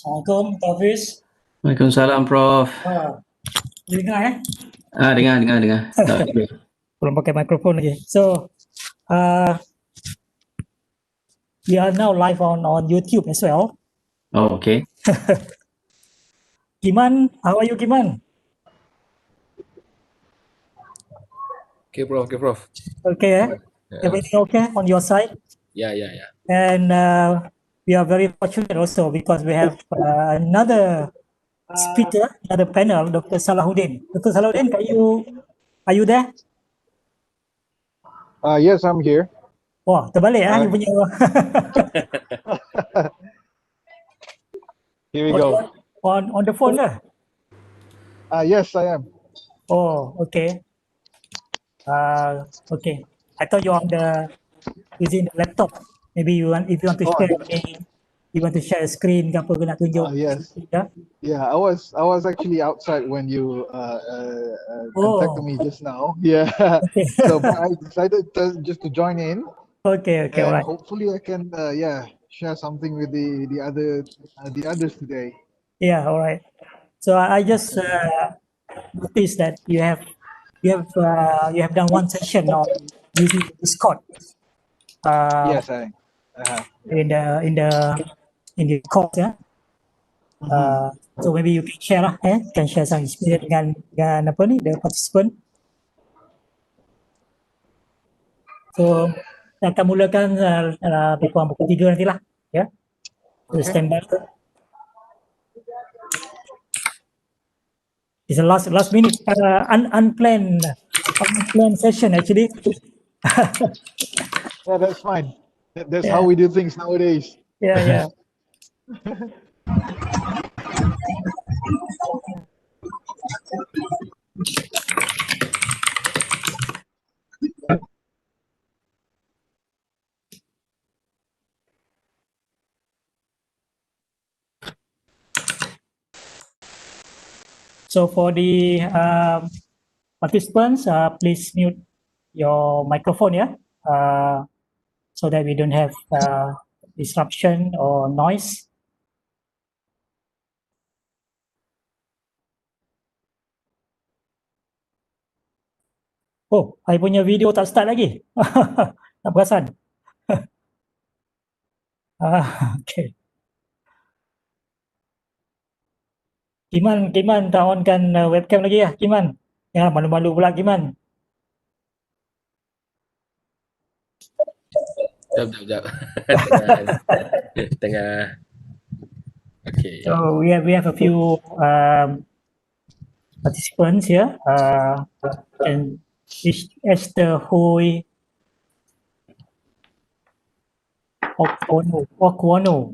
Assalamualaikum, Hafiz. Waalaikumsalam, Prof. Dengar Dengar. Tak, okay. Belum pakai mikrofon lagi. So, we are now live on YouTube as well. Oh, okay. Kiman, how are you, Kiman? Okay, Prof. Okay, everything okay on your side? Yeah. And we are very fortunate also because we have another speaker, another panel, Dr. Salahuddin. Dr. Salahuddin, are you there? Yes, I'm here. Wah, terbalik you punya. Here we go. On the phone ke? Yes, I am. Oh, okay. Okay. I thought you're using the laptop. Maybe if you want to share, you want to share a screen ke apa ke nak tunjuk. Yes. Yeah. Yeah, I was actually outside when you contacted me just now. Yeah. Okay. So but I decided just to join in. Okay, And all right. hopefully I can share something with the others today. Yeah, all right. So I just noticed that you have done one session on using Discord. Yes, I have. In the course, yeah. So maybe you can share can share some experience dengan apa ni, the participant. So saya akan mulakan lebih kurang pukul 3 nantilah, ya. So stand by. It's a last minute unplanned session actually. Yeah, that's fine. That's how we do things nowadays. Yeah. So for the participants, please mute your microphone, so that we don't have disruption or noise. Oh, I punya video tak start lagi. Tak perasan. Okay. Kiman tak onkan webcam lagi ya, Kiman. Ya, malu-malu pula Kiman. Sekejap. Tengah. Okay. So we have a few participants here. And Esther Hui Okwono,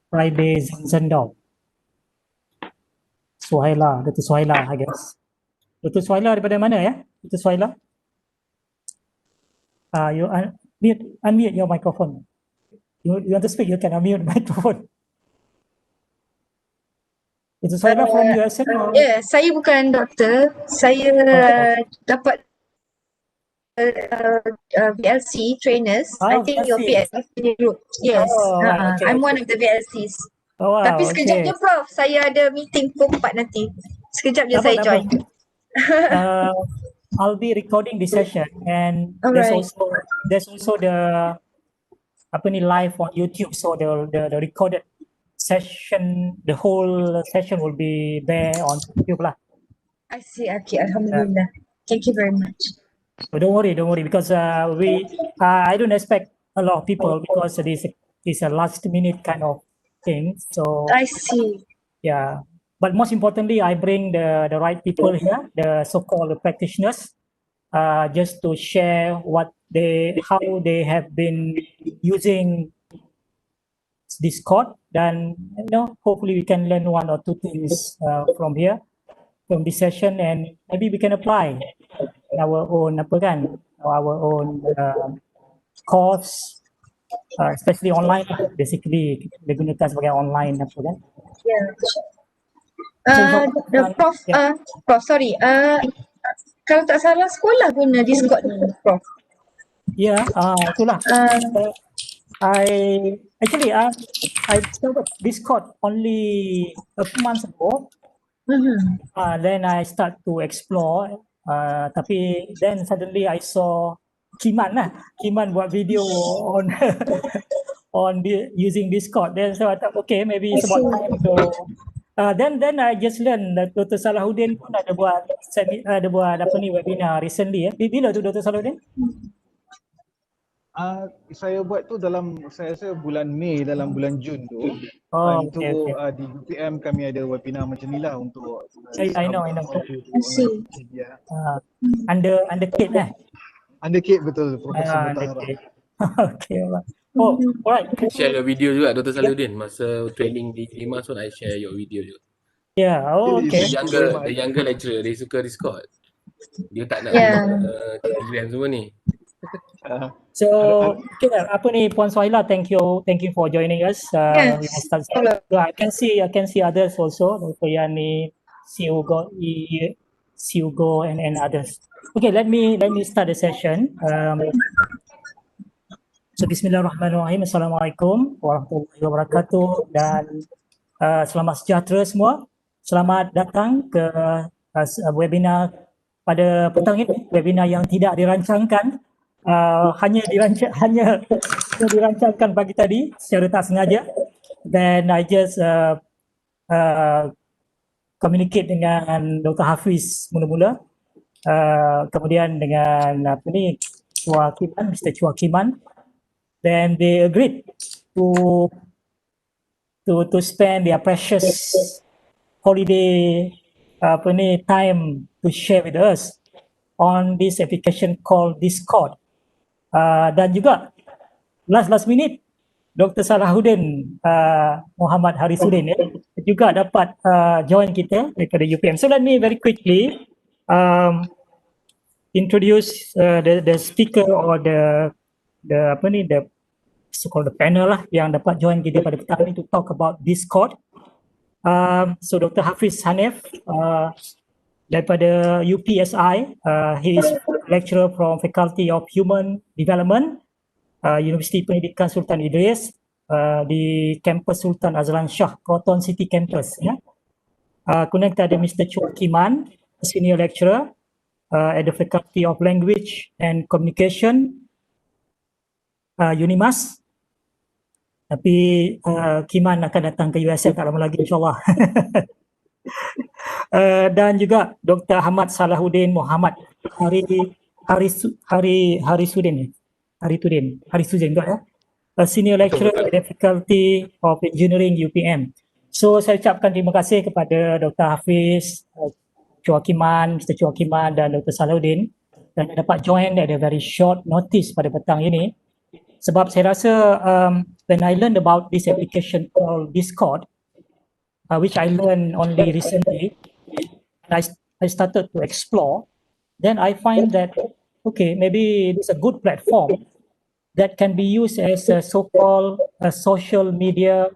Friday Zendok, Suhaila, Dr. Suhaila, I guess. Dr. Suhaila daripada mana ya? Dr. Suhaila? You unmute your microphone. You want to speak, you can unmute the microphone. Dr. Suhaila from USN? Ya, saya bukan doktor. Saya dapat VLC trainers. I think your PLC group. Yes, okay. I'm one of the VLCs. Oh, wow, tapi sekejap je Prof, saya ada meeting pukul 4 nanti. Sekejap je saya join. I'll be recording this session, and there's also the live on YouTube, so the recorded session, the whole session will be there on YouTube lah. I see. Okay, alhamdulillah. Thank you very much. So don't worry, because I don't expect a lot of people because this is a last minute kind of thing. So I see. Yeah, but most importantly, I bring the right people here, the so-called practitioners, just to share how they have been using Discord. Then hopefully we can learn one or two things from here, from this session, and maybe we can apply in our own our own course, especially online. Basically, dia gunakan sebagai online apa kan. Yeah. So, Prof, Prof, sorry. Kalau tak salah sekolah guna Discord ni, Prof. Yeah, itulah. I discovered Discord only a few months ago. Then I start to explore. Tapi then suddenly I saw Kiman buat video on using Discord. Then so I thought, okay, maybe it's about time to. Then I just learned that Dr. Salahuddin pun ada buat webinar recently. Bila tu Dr. Salahuddin? Saya buat tu dalam saya rasa bulan Mei, dalam bulan Jun tu. Okay. Di UPM kami ada webinar macam ni lah untuk I know. Yeah. Under Kate Under Kate, betul, Profesor Mutahara. Okay. Oh, alright. Share your video juga Dr. Salahuddin. Masa training di Limas pun I share your video juga. Yeah, okay. The younger lecturer, dia suka Discord. Dia tak nak Telegram semua ni. So, okay, apa ni Puan Suhaila, thank you for joining us. Yes. I can see others also, Dr. Yani, Siugo and others. Okay, let me start the session. So bismillahirrahmanirrahim. Assalamualaikum warahmatullahi wabarakatuh dan selamat sejahtera semua. Selamat datang ke webinar pada petang ini, webinar yang tidak dirancangkan. Hanya dirancangkan pagi tadi secara tak sengaja. Then I just communicate dengan Dr. Hafiz mula-mula, kemudian dengan Mr. Chua Kiman. Then they agreed to spend their precious holiday time to share with us on this application called Discord. Dan juga last minute Dr. Salahuddin Muhammad Harisuddin juga dapat join kita daripada UPM. So let me very quickly introduce the speaker or the so-called panel lah yang dapat join kita pada petang ini to talk about Discord. So Dr. Hafiz Hanif daripada UPSI, he is lecturer from Faculty of Human Development, Universiti Pendidikan Sultan Idris, di kampus Sultan Azlan Shah, Croton City Campus. Kemudian kita ada Mr. Chua Kiman, senior lecturer at the Faculty of Language and Communication, Unimas. Tapi Kiman akan datang ke USM tak lama lagi, insyaAllah. Dan juga Dr. Ahmad Salahuddin Muhammad Harisuddin juga senior lecturer at the Faculty of Engineering UPM. So saya ucapkan terima kasih kepada Dr. Hafiz, Chua Kiman, Mr. Chua Kiman dan Dr. Salahuddin dan dapat join at a very short notice pada petang ini. Sebab saya rasa when I learned about this application called Discord, which I learned only recently, and I started to explore, then I find that, okay, maybe it's a good platform that can be used as a so-called social media,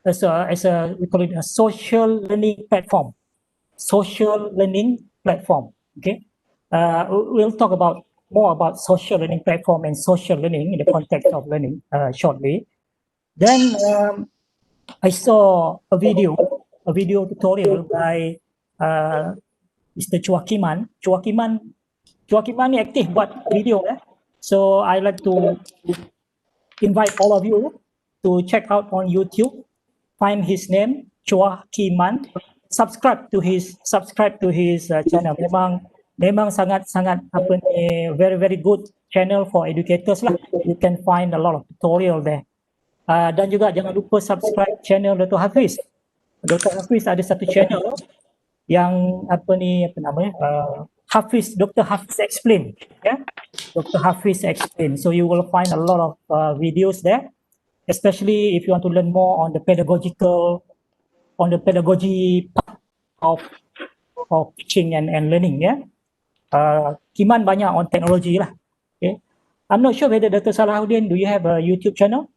we call it a social learning platform. Okay. We'll talk more about social learning platform and social learning in the context of learning shortly. Then I saw a video tutorial by Mr. Chua Kiman. Chua Kiman ni aktif buat video So I like to invite all of you to check out on YouTube, find his name, Chua Kiman, subscribe to his channel. Memang sangat very good channel for educators lah. You can find a lot of tutorial there. Dan juga jangan lupa subscribe channel Dr. Hafiz. Dr. Hafiz ada satu channel yang Dr. Hafiz Explain. Dr. Hafiz Explain. So you will find a lot of videos there, especially if you want to learn more on the pedagogy part of teaching and learning. Kiman banyak on technology lah. Okay. I'm not sure whether Dr. Salahuddin, do you have a YouTube channel?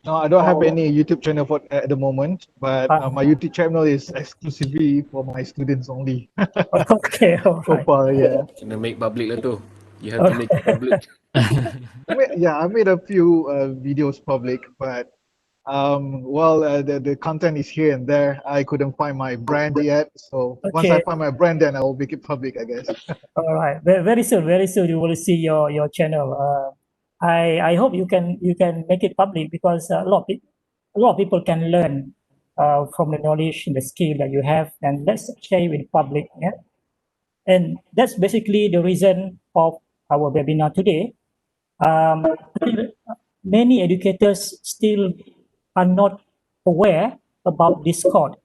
No, I don't have any YouTube channel for at the moment, but my YouTube channel is exclusively for my students only. Okay, all So right. far, yeah. Kena make public lah tu. You have to make it public. I made a few videos public, but the content is here and there. I couldn't find my brand yet, so once I Okay. find my brand, then I will make it public, I guess. All right. Very soon you will see your channel. I hope you can make it public because a lot of people can learn from the knowledge and the skill that you have, and let's share it in public. Yeah. And that's basically the reason of our webinar today. I think many educators still are not aware about Discord.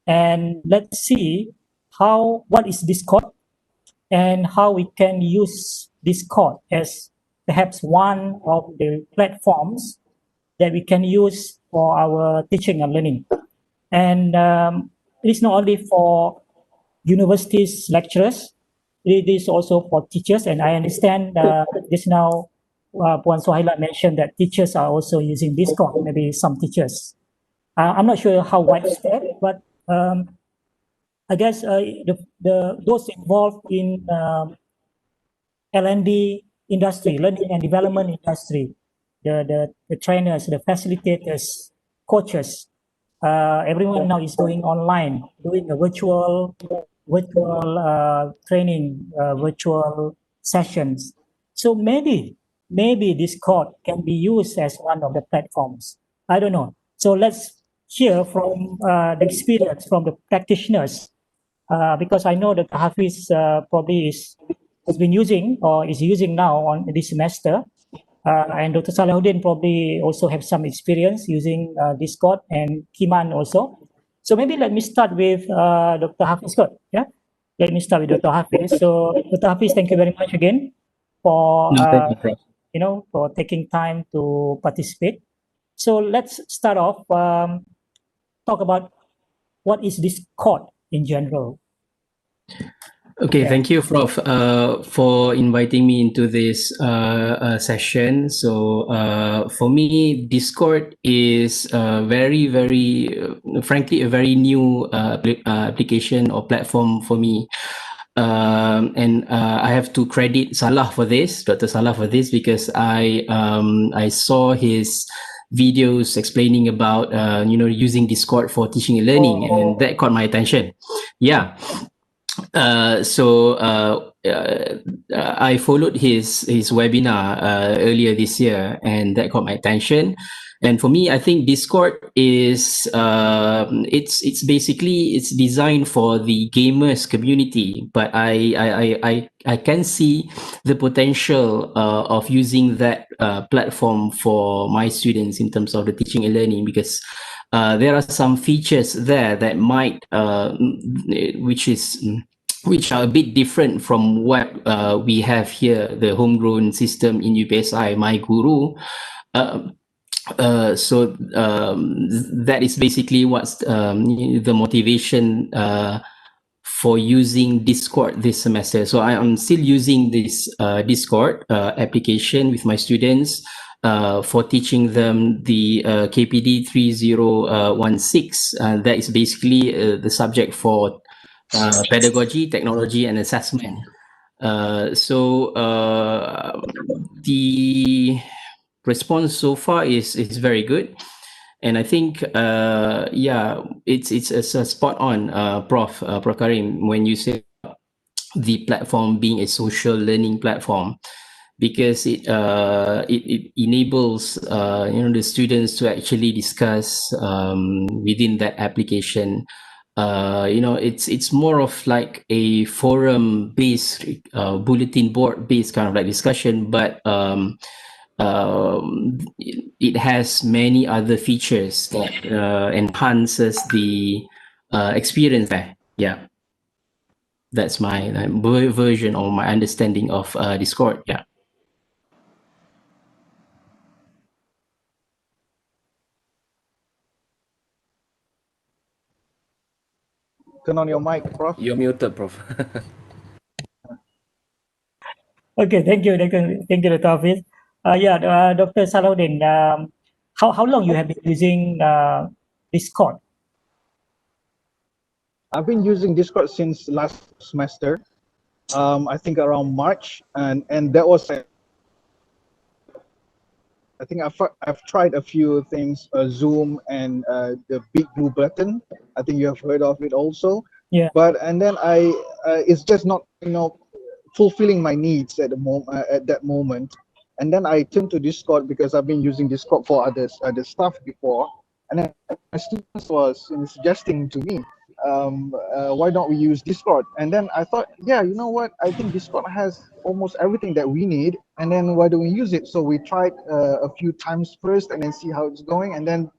And let's see what is Discord and how we can use Discord as perhaps one of the platforms that we can use for our teaching and learning. And it is not only for universities lecturers, it is also for teachers. And I understand just now Puan Sohaila mentioned that teachers are also using Discord, maybe some teachers. I'm not sure how widespread, but I guess those involved in L&D industry, learning and development industry, the trainers, the facilitators, coaches, everyone now is doing online, doing a virtual training, virtual sessions. So maybe Discord can be used as one of the platforms. I don't know. So let's hear from the experience from the practitioners, because I know that Hafiz probably has been using or is using now on this semester. And Dr. Salahuddin probably also have some experience using Discord, and Kiman also. So maybe let me start with Dr. Hafiz. Yeah, let me start with Dr. Hafiz. So Dr. Hafiz, thank you very much again for Thank you, Prof. for taking time to participate. So let's start off. Talk about what is Discord in general. Okay, thank you, Prof, for inviting me into this session. So, for me, Discord is frankly, a very new application or platform for me. And I have to credit Salah for this, Dr. Salah for this, because I saw his videos explaining about using Discord for teaching and learning, and that caught my attention. Yeah. So I followed his webinar earlier this year, and that caught my attention. And for me, I think Discord is it's basically it's designed for the gamers community, but I can see the potential of using that platform for my students in terms of the teaching and learning, because there are some features there that might which are a bit different from what we have here, the homegrown system in UPSI, My Guru. So that is basically what's the motivation for using Discord this semester. So I am still using this Discord application with my students for teaching them the KPD 3016. That is basically the subject for pedagogy, technology, and assessment. So the response so far is very good, and I think it's a spot on, Prof Karim, when you say the platform being a social learning platform, because it enables the students to actually discuss within that application. It's more of like a forum based bulletin board based kind of like discussion, but it has many other features that enhances the experience there. Yeah, that's my version or my understanding of Discord. Yeah. Turn on your mic, Prof. You're muted, Prof. Okay, thank you, Dr. Hafiz. Dr. Salahuddin, how long you have been using Discord? I've been using Discord since last semester. I think around March, and that was I think I've tried a few things, Zoom and the Big Blue Button. I think you have heard of it also. Yeah. But and then it's just not fulfilling my needs at that moment. And then I turned to Discord because I've been using Discord for other stuff before. And then my students was suggesting to me, why don't we use Discord? And then I thought, yeah, you know what? I think Discord has almost everything that we need. And then why don't we use it? So we tried a few times first and then see how it's going. And then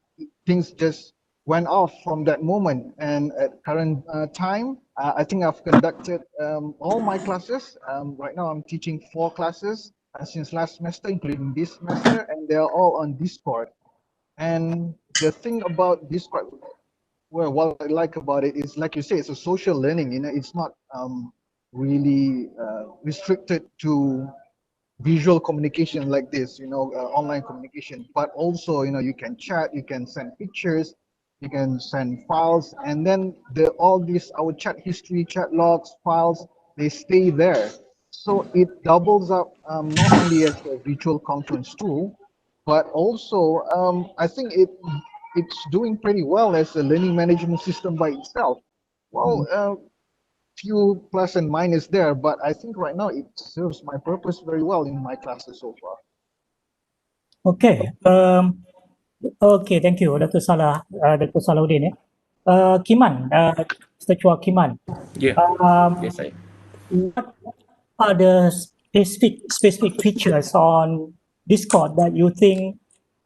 things just went off from that moment. And at current time, I think I've conducted all my classes. Right now I'm teaching 4 classes since last semester, including this semester, and they're all on Discord. And the thing about Discord, well, what I like about it is, like you say, it's a social learning. It's not really restricted to visual communication like this, online communication, but also, you can chat, you can send pictures, you can send files, and then all these, our chat history, chat logs, files, they stay there. So it doubles up not only as a virtual conference tool, but also I think it's doing pretty well as a learning management system by itself. Well, few plus and minus there, but I think right now it serves my purpose very well in my classes so far. Okay. Okay, thank you, Dr. Salahuddin. Kiman, Mr. Chua Kiman. Yeah. Yes, I. What are the specific features on Discord that you think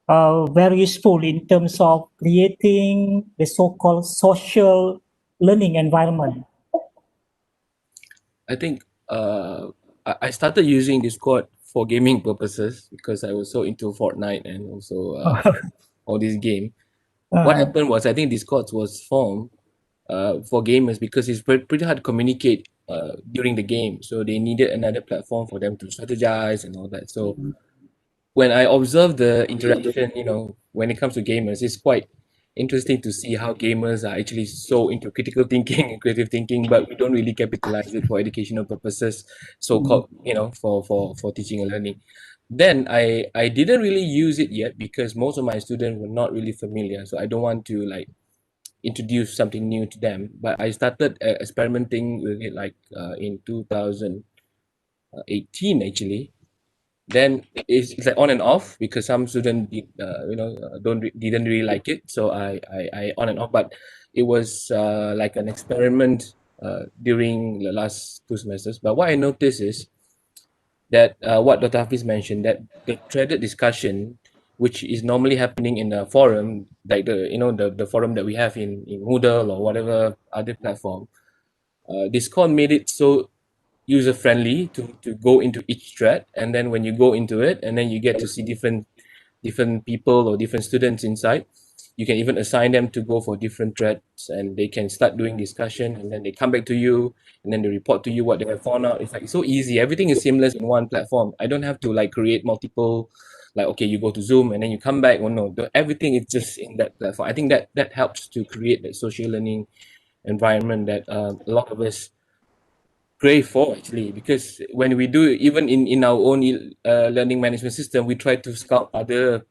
very useful in terms of creating the so-called social learning environment? I think I started using Discord for gaming purposes because I was so into Fortnite and also all this game. What happened was, I think Discord was formed for gamers because it's pretty hard to communicate during the game. So they needed another platform for them to strategize and all that. So when I observe the interaction, when it comes to gamers, it's quite interesting to see how gamers are actually so into critical thinking and creative thinking, but we don't really capitalize it for educational purposes, so-called, for teaching and learning. Then I didn't really use it yet because most of my students were not really familiar. So I don't want to introduce something new to them. But I started experimenting with it in 2018 actually. Then it's like on and off because some students didn't really like it, so I on and off. But it was like an experiment during the last 2 semesters. But what I noticed is that what Dr. Hafiz mentioned, that the threaded discussion, which is normally happening in a forum, like the forum that we have in Moodle or whatever other platform, Discord made it so user friendly to go into each thread, and then when you go into it and then you get to see different people or different students inside, you can even assign them to go for different threads and they can start doing discussion, and then they come back to you and then they report to you what they have found out. It's like so easy, everything is seamless in one platform. I don't have to create multiple, okay, you go to Zoom and then you come back. Oh no, everything is just in that platform. I think that helps to create that social learning environment that a lot of us crave for actually, because when we do even in our own learning management system, we try to scout other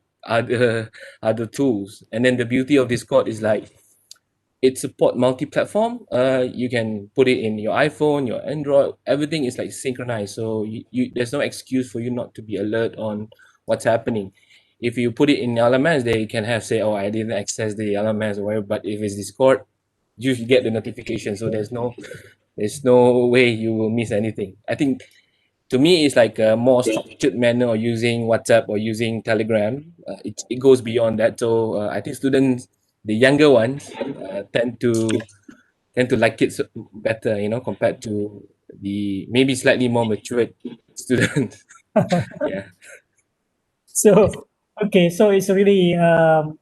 tools, and then the beauty of Discord is it support multi-platform. You can put it in your iPhone, your Android, everything is synchronized, so you there's no excuse for you not to be alert on what's happening. If you put it in LMS, they can say, oh, I didn't access the LMS or whatever, but if it's Discord, you get the notification, so there's no way you will miss anything. I think to me, it's like a more structured manner of using WhatsApp or using Telegram. It goes beyond that. So I think students, the younger ones, tend to like it better, compared to the maybe slightly more matured students. Yeah. So it's really a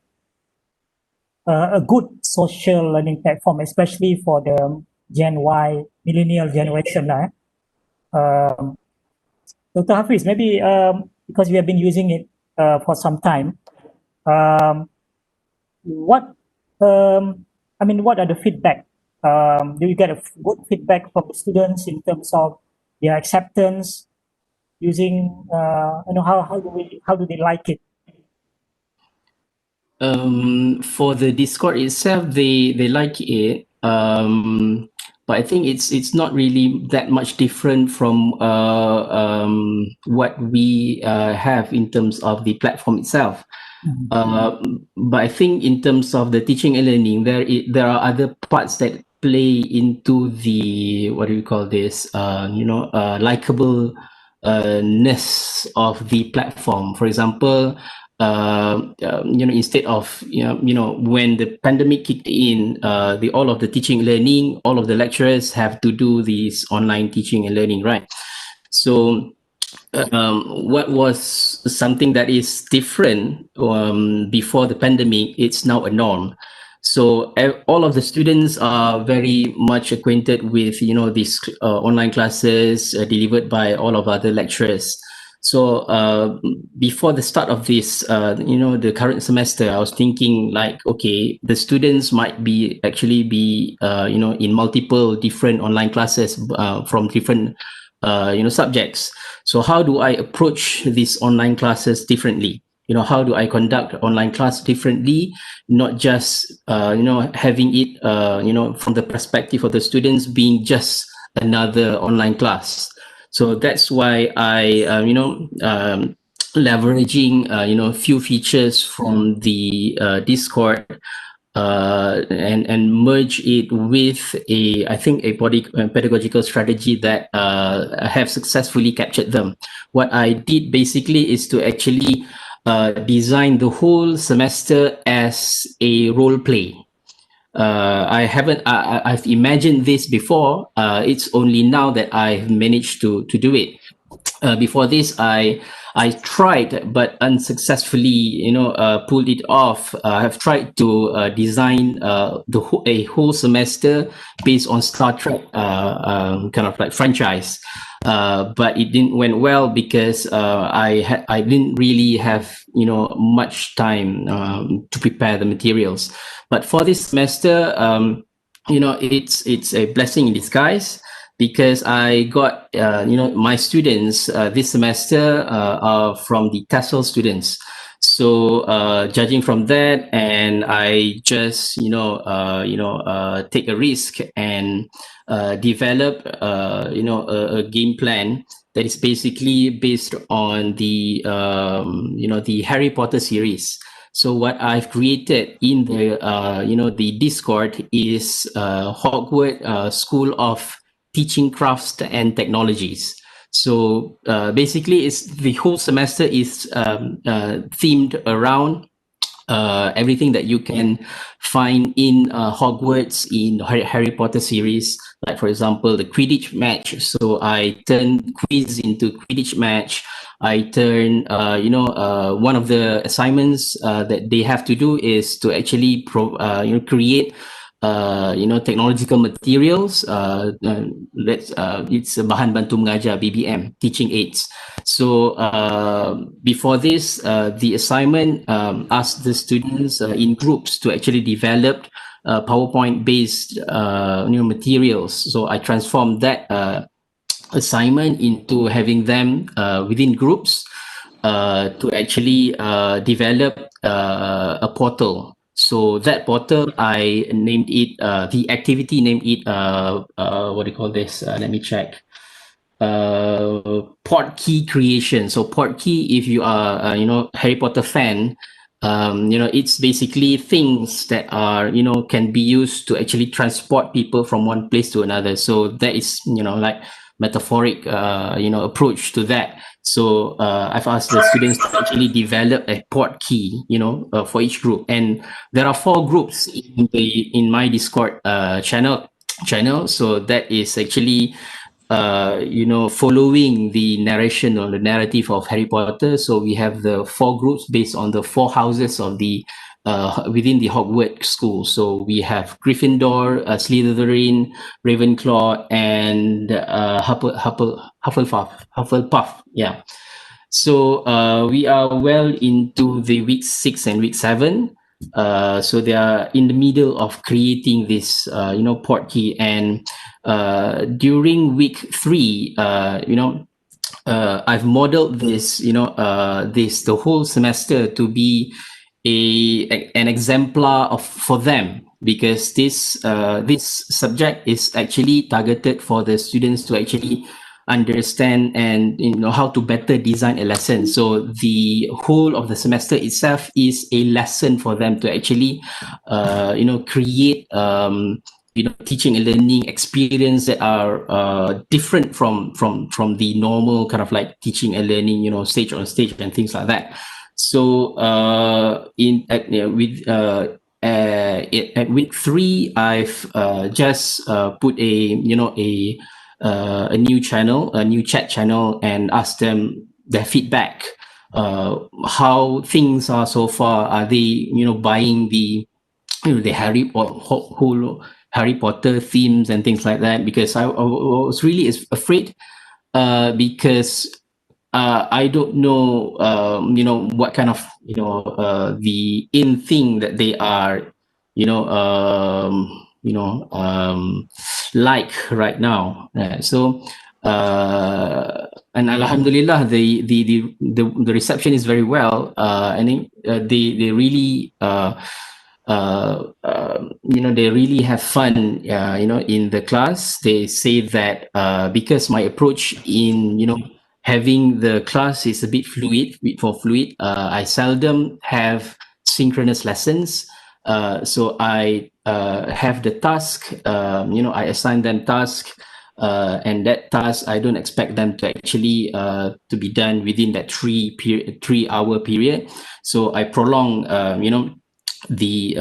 good social learning platform, especially for the Gen Y millennial generation. Dr. Hafiz, maybe because we have been using it for some time, what what are the feedback? Do you get a good feedback from the students in terms of their acceptance using? How do they like it? For the Discord itself, they like it. But I think it's not really that much different from what we have in terms of the platform itself. But I think in terms of the teaching and learning, there are other parts that play into the, what do you call this? Likable ness of the platform. For example, instead of when the pandemic kicked in, all of the teaching and learning, all of the lecturers have to do this online teaching and learning, right? So what was something that is different before the pandemic, it's now a norm. So all of the students are very much acquainted with these online classes delivered by all of other lecturers. So before the start of this, the current semester, I was thinking like, okay, the students might be in multiple different online classes from different subjects. So how do I approach these online classes differently? How do I conduct online class differently? Not just having it from the perspective of the students being just another online class. So that's why I leveraging few features from the Discord and merge it with I think a pedagogical strategy that have successfully captured them. What I did basically is to actually design the whole semester as a role play. I've imagined this before. It's only now that I've managed to do it. Before this, I tried but unsuccessfully pulled it off. I've tried to design a whole semester based on Star Trek kind of like franchise, but it didn't went well because I didn't really have much time to prepare the materials. But for this semester, it's a blessing in disguise, because I got my students this semester are from the TESOL students. So judging from that, and I just take a risk and develop a game plan that is basically based on the the Harry Potter series. So what I've created in the the Discord is Hogwarts School of Teaching Crafts and Technologies. So basically, it's the whole semester is themed around everything that you can find in Hogwarts in Harry Potter series. Like for example, the Quidditch match. So I turn quiz into Quidditch match. I turn one of the assignments that they have to do is to actually create technological materials. It's bahan bantu mengajar, BBM, teaching aids. So before this, the assignment asked the students in groups to actually develop PowerPoint based materials. So I transformed that assignment into having them within groups to actually develop a portal. So that portal, I named it, the activity named it, what do you call this? Let me check. Port key creation. So port key, if you are, Harry Potter fan, it's basically things that are, can be used to actually transport people from one place to another. So that is, like metaphoric, approach to that. So I've asked the students to actually develop a port key, for each group. And there are 4 groups in my Discord channel. So that is actually following the narration or the narrative of Harry Potter. So we have the 4 groups based on the 4 houses of the within the Hogwarts school. So we have Gryffindor, Slytherin, Ravenclaw, and Hufflepuff. Yeah. So we are well into the week 6 and week 7. So they are in the middle of creating this, port key. And during week 3, I've modeled this, the whole semester to be an exemplar of for them, because this subject is actually targeted for the students to actually understand and how to better design a lesson. So the whole of the semester itself is a lesson for them to actually create teaching and learning experience that are different from the normal kind of like teaching and learning, stage on stage and things like that. So at week 3, I've just put a new channel, a new chat channel, and asked them their feedback. How things are so far. Are they buying the the whole Harry Potter themes and things like that? Because I was really afraid because I don't know, what kind of, the in thing that they are, like right now. And Alhamdulillah, the reception is very well. I think they really, they really have fun, in the class. They say that because my approach in, having the class is a bit fluid, I seldom have synchronous lessons. So I have the task, I assign them task, and that task I don't expect them to actually to be done within that 3-hour period. So I prolong, the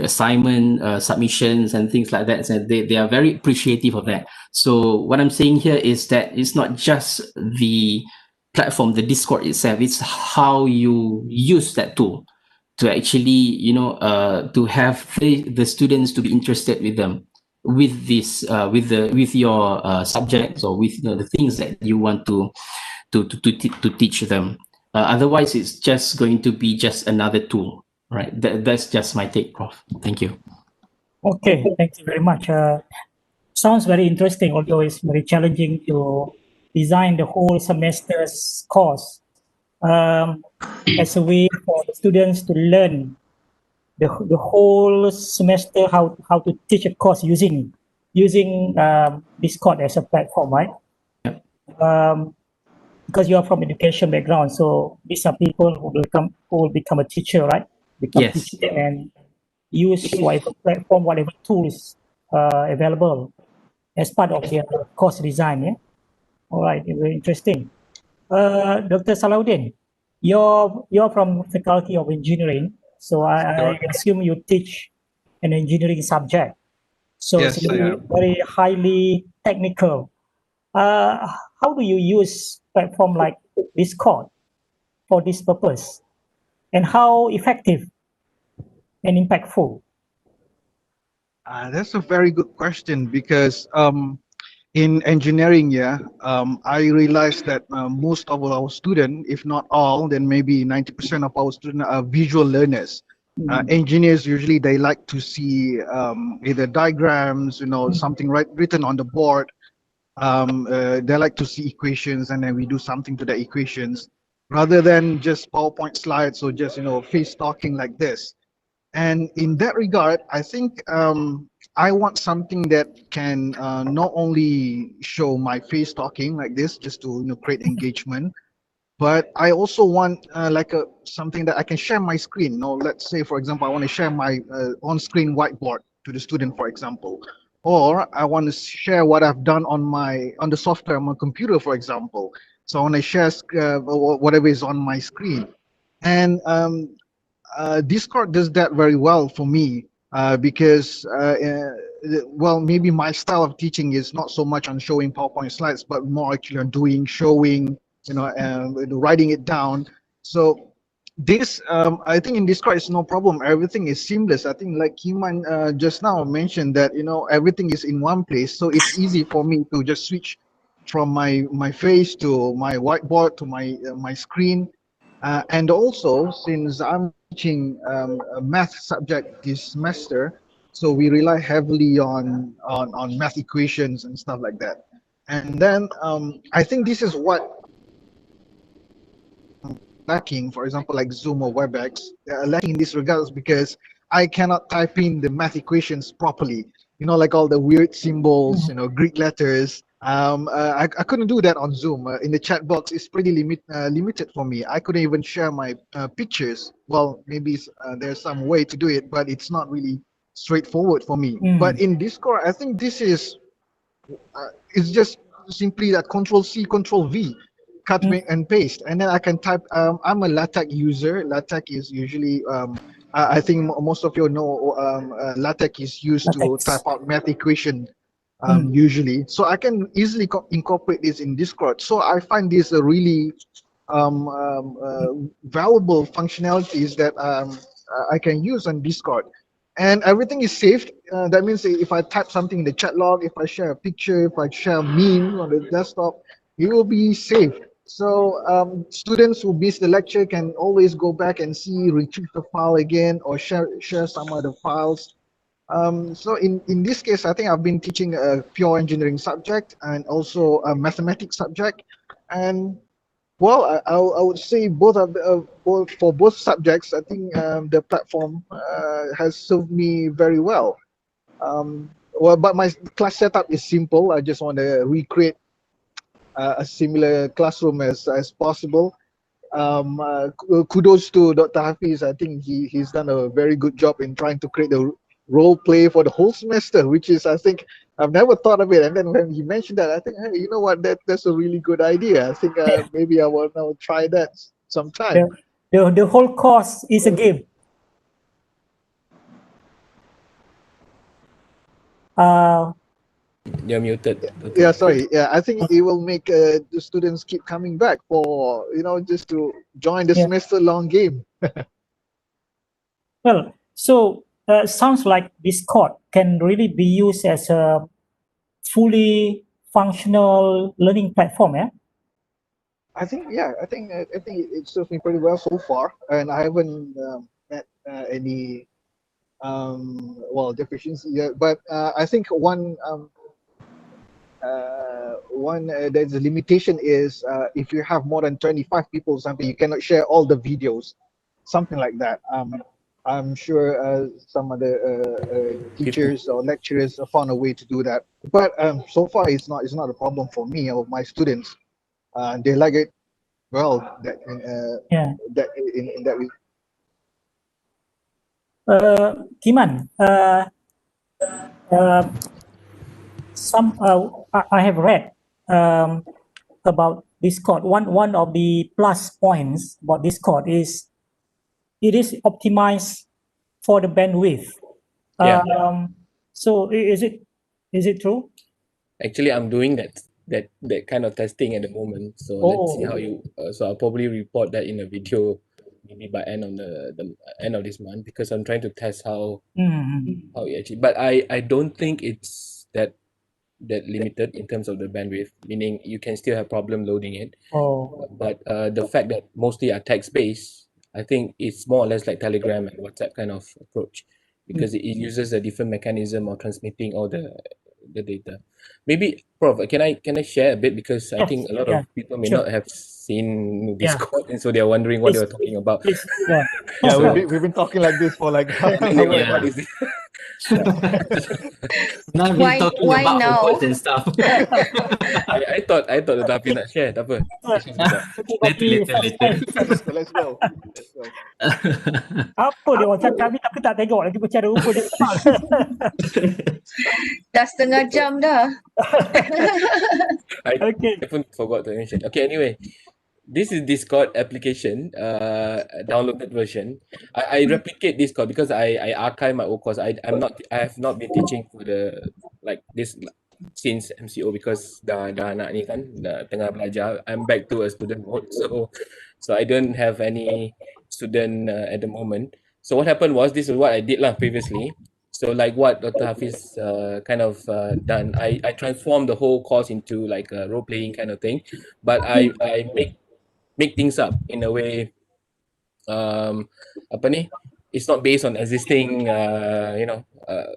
assignment submissions and things like that. So they are very appreciative of that. So what I'm saying here is that it's not just the platform, the Discord itself, it's how you use that tool to actually, to have the students to be interested with them, with this, with your subjects, or with the things that you want to teach them. Otherwise, it's just going to be just another tool, right? That's just my take, Prof. Thank you. Okay, thank you very much. Sounds very interesting, although it's very challenging to design the whole semester's course as a way for the students to learn the whole semester how to teach a course using Discord as a platform, right? Because you are from education background, so these are people who will become a teacher, right? Yes. Teacher and use whatever platform, whatever tools available as part of their course design. Yeah. All right. Very interesting. Dr. Salahuddin, you're from Faculty of Engineering, so I assume you teach an engineering subject. So yes, it's very highly technical. How do you use platform like Discord for this purpose, and how effective and impactful? That's a very good question, because in engineering, I realized that most of our students, if not all, then maybe 90% of our students are visual learners. Engineers usually they like to see either diagrams, something written on the board. They like to see equations, and then we do something to the equations, rather than just PowerPoint slides or just face talking like this. And in that regard, I think I want something that can not only show my face talking like this, just to create engagement, but I also want like something that I can share my screen. Let's say, for example, I want to share my on-screen whiteboard to the student, for example, or I want to share what I've done on the software on my computer, for example. So I want to share whatever is on my screen, and Discord does that very well for me, because well, maybe my style of teaching is not so much on showing PowerPoint slides, but more actually on showing, writing it down. So this I think in Discord it's no problem. Everything is seamless. I think like Kiman just now mentioned that everything is in one place, so it's easy for me to just switch from my face to my whiteboard to my screen, and also since I'm teaching a math subject this semester, so we rely heavily on math equations and stuff like that. And then I think this is what lacking, for example, like Zoom or WebEx, lacking in this regards because I cannot type in the math equations properly. Like all the weird symbols, Greek letters. I couldn't do that on Zoom. In the chat box, it's pretty limited for me. I couldn't even share my pictures. Well, maybe there's some way to do it, but it's not really straightforward for me. But in Discord, I think this is it's just simply that Control C, Control V, cut and paste, and then I can type. I'm a LaTeX user. LaTeX is usually, I think most of you know, LaTeX is used to type out math equation usually. So I can easily incorporate this in Discord. So I find this a really valuable functionalities that I can use on Discord. And everything is saved. That means if I type something in the chat log, if I share a picture, if I share a meme on the desktop, it will be saved. So students who miss the lecture can always go back and see, retrieve the file again, or share some other files. So in this case, I think I've been teaching a pure engineering subject and also a mathematics subject. And well, I would say both for both subjects, I think the platform has served me very well. But my class setup is simple. I just want to recreate a similar classroom as possible. Kudos to Dr. Hafiz. I think he's done a very good job in trying to create a role play for the whole semester, which is, I think, I've never thought of it. And then when he mentioned that, I think, hey, you know what, that's a really good idea. I think maybe I will now try that sometime. The whole course is a game. You're muted. Okay. Yeah, sorry. Yeah, I think it will make the students keep coming back for, just to join the semester-long game. Well, so sounds like Discord can really be used as a fully functional learning platform, yeah? I think it serves me pretty well so far, and I haven't met any deficiency yet. But I think one there's a limitation is if you have more than 25 people or something, you cannot share all the videos, something like that. I'm sure some of the teachers or lecturers have found a way to do that. But so far it's not a problem for me or my students. They like it well. That in that way. Kiman, I have read about Discord. One of the plus points about Discord is it is optimized for the bandwidth. So is it true? Actually, I'm doing that kind of testing at the moment. So let's see how you. So I'll probably report that in a video, maybe by end of the end of this month, because I'm trying to test how it actually. But I don't think it's that limited in terms of the bandwidth. Meaning you can still have problem loading it. But the fact that mostly are text based, I think it's more or less like Telegram and WhatsApp kind of approach, because it uses a different mechanism of transmitting all the data. Maybe, Prof, can I share a bit, because I think a lot of people may not have seen Discord, and so they are wondering what they were talking about. We've been talking like this for like half an hour. What is this? Now we're talking about awards and stuff. I thought the Dapi nak share, tak apa. Later. Let's go. Apa dia orang cakap ni, tapi tak tengok lagi macam ada rupa dia. Dah setengah jam dah. I pun forgot to mention. Okay, anyway, this is Discord application, downloaded version. I replicate Discord because I archive my old course. I have not been teaching for this since MCO, because dah anak ni kan dah tengah belajar. I'm back to a student mode, so I don't have any student at the moment. So what happened was, this is what I did lah previously. So like what Dr. Hafiz kind of done, I transformed the whole course into like a role playing kind of thing, but I make things up in a way. Apa ni? It's not based on existing,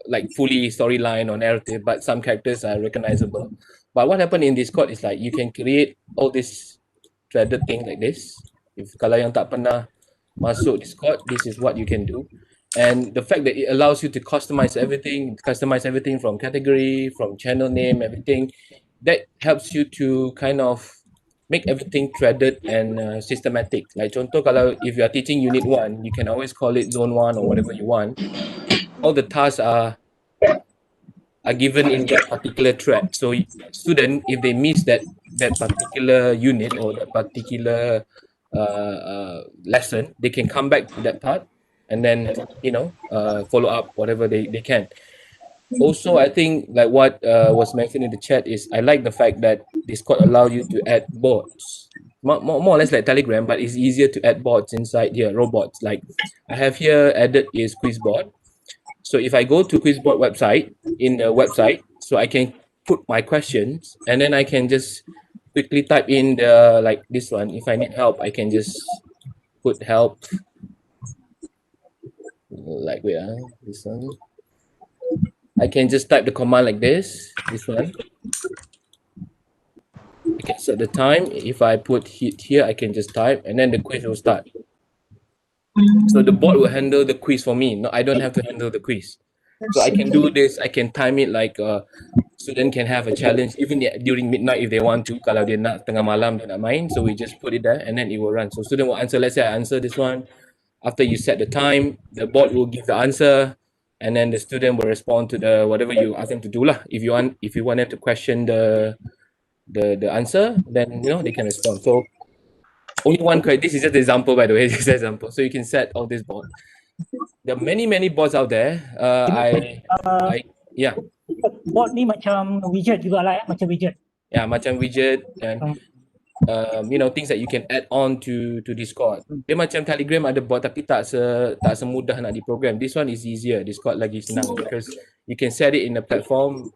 like fully storyline or narrative, but some characters are recognizable. But what happened in Discord is like you can create all this threaded thing like this. If kalau yang tak pernah masuk Discord, this is what you can do. And the fact that it allows you to customize everything from category, from channel name, everything, that helps you to kind of make everything threaded and systematic. Like contoh, kalau if you are teaching unit 1, you can always call it zone 1 or whatever you want. All the tasks are given in that particular thread. So student, if they miss that particular unit or that particular lesson, they can come back to that part and then follow up whatever they can. Also, I think like what was mentioned in the chat is, I like the fact that Discord allow you to add bots, more or less like Telegram, but it's easier to add bots inside here, robots. Like I have here added is Quizbot. So if I go to Quizbot website, in the website, so I can put my questions and then I can just quickly type in the, like this one, if I need help, I can just put help. Like this one. I can just type the command like this one. I can set the time. If I put hit here, I can just type and then the quiz will start. So the bot will handle the quiz for me. No, I don't have to handle the quiz. So I can do this. I can time it like student can have a challenge even during midnight if they want to. Kalau dia nak tengah malam dia nak main, so we just put it there and then it will run. So student will answer. Let's say I answer this one. After you set the time, the bot will give the answer, and then the student will respond to the whatever you ask them to do lah. If you want them to question the answer, then they can respond. So only one question. This is just an example, by the way. This is an example. So you can set all these bots. There are many bots out there. Bot ni macam widget juga lah, macam widget. Yeah, macam widget and things that you can add on to Discord. Dia macam Telegram ada bot tapi tak semudah nak diprogram. This one is easier. Discord lagi senang because you can set it in the platform,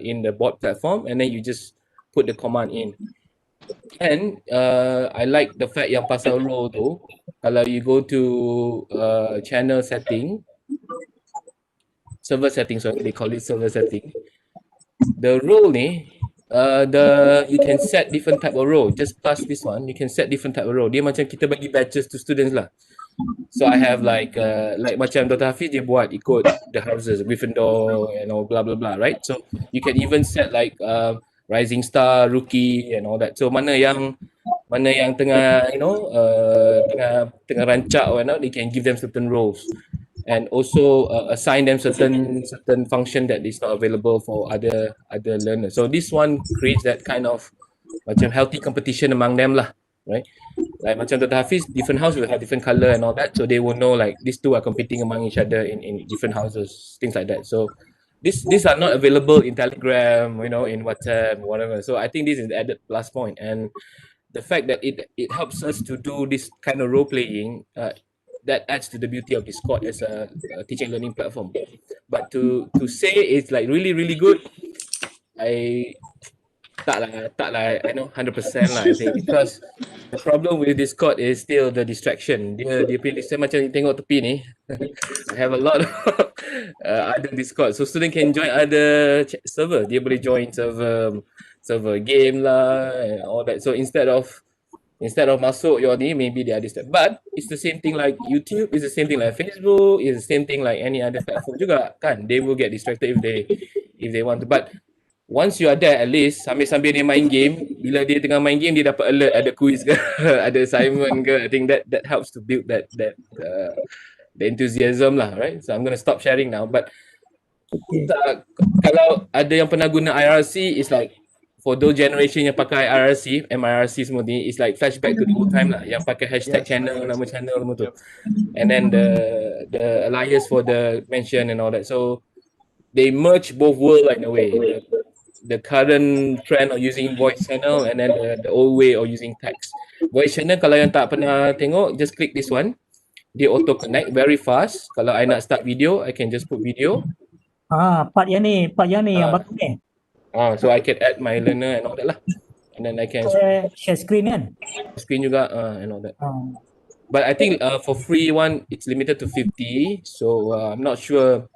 in the bot platform, and then you just put the command in. And I like the fact yang pasal role tu, kalau you go to channel setting, server setting, sorry, they call it server setting. The role ni, you can set different type of role. Just plus this one, you can set different type of role. Dia macam kita bagi badges to students lah. So I have like macam Dr. Hafiz dia buat ikut the houses, Gryffindor and all blah blah blah, right? So you can even set like Rising Star, Rookie and all that. So mana yang tengah tengah rancak or they can give them certain roles. And also assign them certain function that is not available for other learners. So this one creates that kind of macam healthy competition among them lah, right? Like macam Dr. Hafiz, different house will have different color and all that, so they will know like these two are competing among each other in different houses, things like that. So these are not available in Telegram, in WhatsApp, whatever. So I think this is the added plus point, and the fact that it helps us to do this kind of role playing. That adds to the beauty of Discord as a teaching learning platform. But to say it's like really good, I know 100% lah, I think, because the problem with Discord is still the distraction. Dia playlist macam tengok tepi ni. I have a lot of other Discord, so student can join other server. Dia boleh join server game lah and all that. So instead of masuk your ni, maybe they are distracted. But it's the same thing like YouTube, it's the same thing like Facebook, it's the same thing like any other platform juga kan. They will get distracted if they want to. But once you are there, at least sambil dia main game, bila dia tengah main game, dia dapat alert ada quiz ke, ada assignment ke. I think that helps to build that the enthusiasm lah, right? So I'm going to stop sharing now. But kalau ada yang pernah guna IRC, it's like for those generation yang pakai IRC, MIRC semua ni, it's like flashback to the old time lah, yang pakai hashtag channel, nama channel semua tu. And then the alliance for the mention and all that. So they merge both world in a way. The current trend of using voice channel and then the old way of using text. Voice channel, kalau yang tak pernah tengok, just click this one. dia auto connect very fast. Kalau I nak start video, I can just put video. Part yang ni yang baru ni. So I can add my learner and all that lah. And then I can share screen kan? Screen juga and all that. But I think for free one, it's limited to 50. So I'm not sure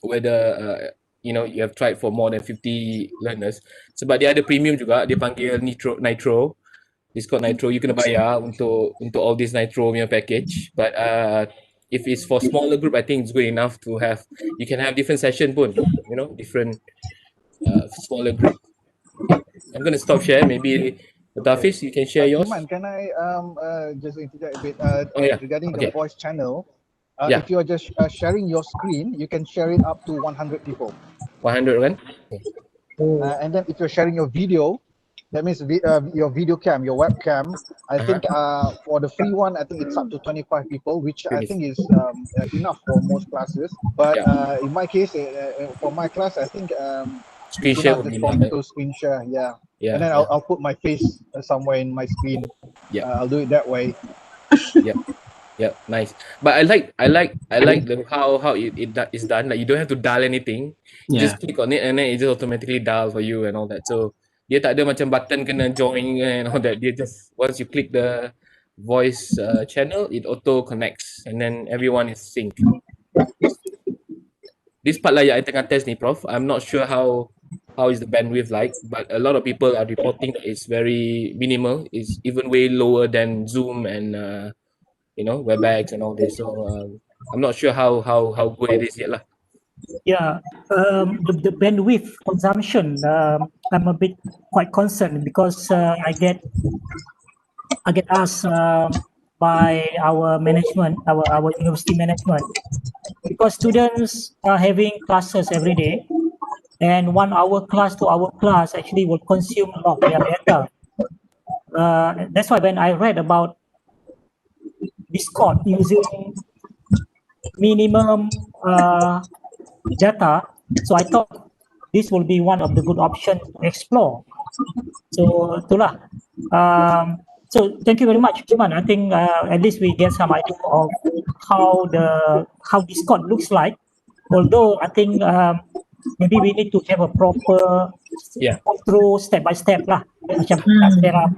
whether you know, you have tried for more than 50 learners. Sebab dia ada premium juga, dia panggil Nitro. Discord Nitro, you kena bayar untuk all this Nitro punya package. But if it's for smaller group, I think it's good enough to have, you can have different session pun, you know, different smaller group. Okay. I'm going to stop share. Maybe Hafiz, you can share yours. Iman, can I just interject a bit regarding Okay. the voice channel? Yeah. If you are just sharing your screen, you can share it up to 100 people. 100 kan? And then if you're sharing your video, that means your video cam, your webcam, I think for the free one, I think it's up to 25 people, which I think is enough for most classes. But in my case, for my class, I think screen share will be enough. To screen share, and then I'll put my face somewhere in my screen. I'll do it that way. Yeah, nice. But I like the how it is done. Like you don't have to dial anything. You just click on it and then it just automatically dial for you and all that. So dia tak ada macam button kena join and all that. Dia just once you click the voice channel, it auto connects and then everyone is synced. This part lah yang I tengah test ni, Prof. I'm not sure how is the bandwidth like, but a lot of people are reporting that it's very minimal. It's even way lower than Zoom and you know, WebEx and all this. So I'm not sure how good it is yet lah. Yeah, the bandwidth consumption, I'm a bit quite concerned because I get asked by our management, our university management, because students are having classes every day, and 1 hour class to hour class actually will consume a lot of their data. That's why when I read about Discord using minimum data, so I thought this will be one of the good options to explore. So itulah. So thank you very much, Iman. I think at least we get some idea of how Discord looks like. Although I think maybe we need to have a proper through step by step lah, macam set up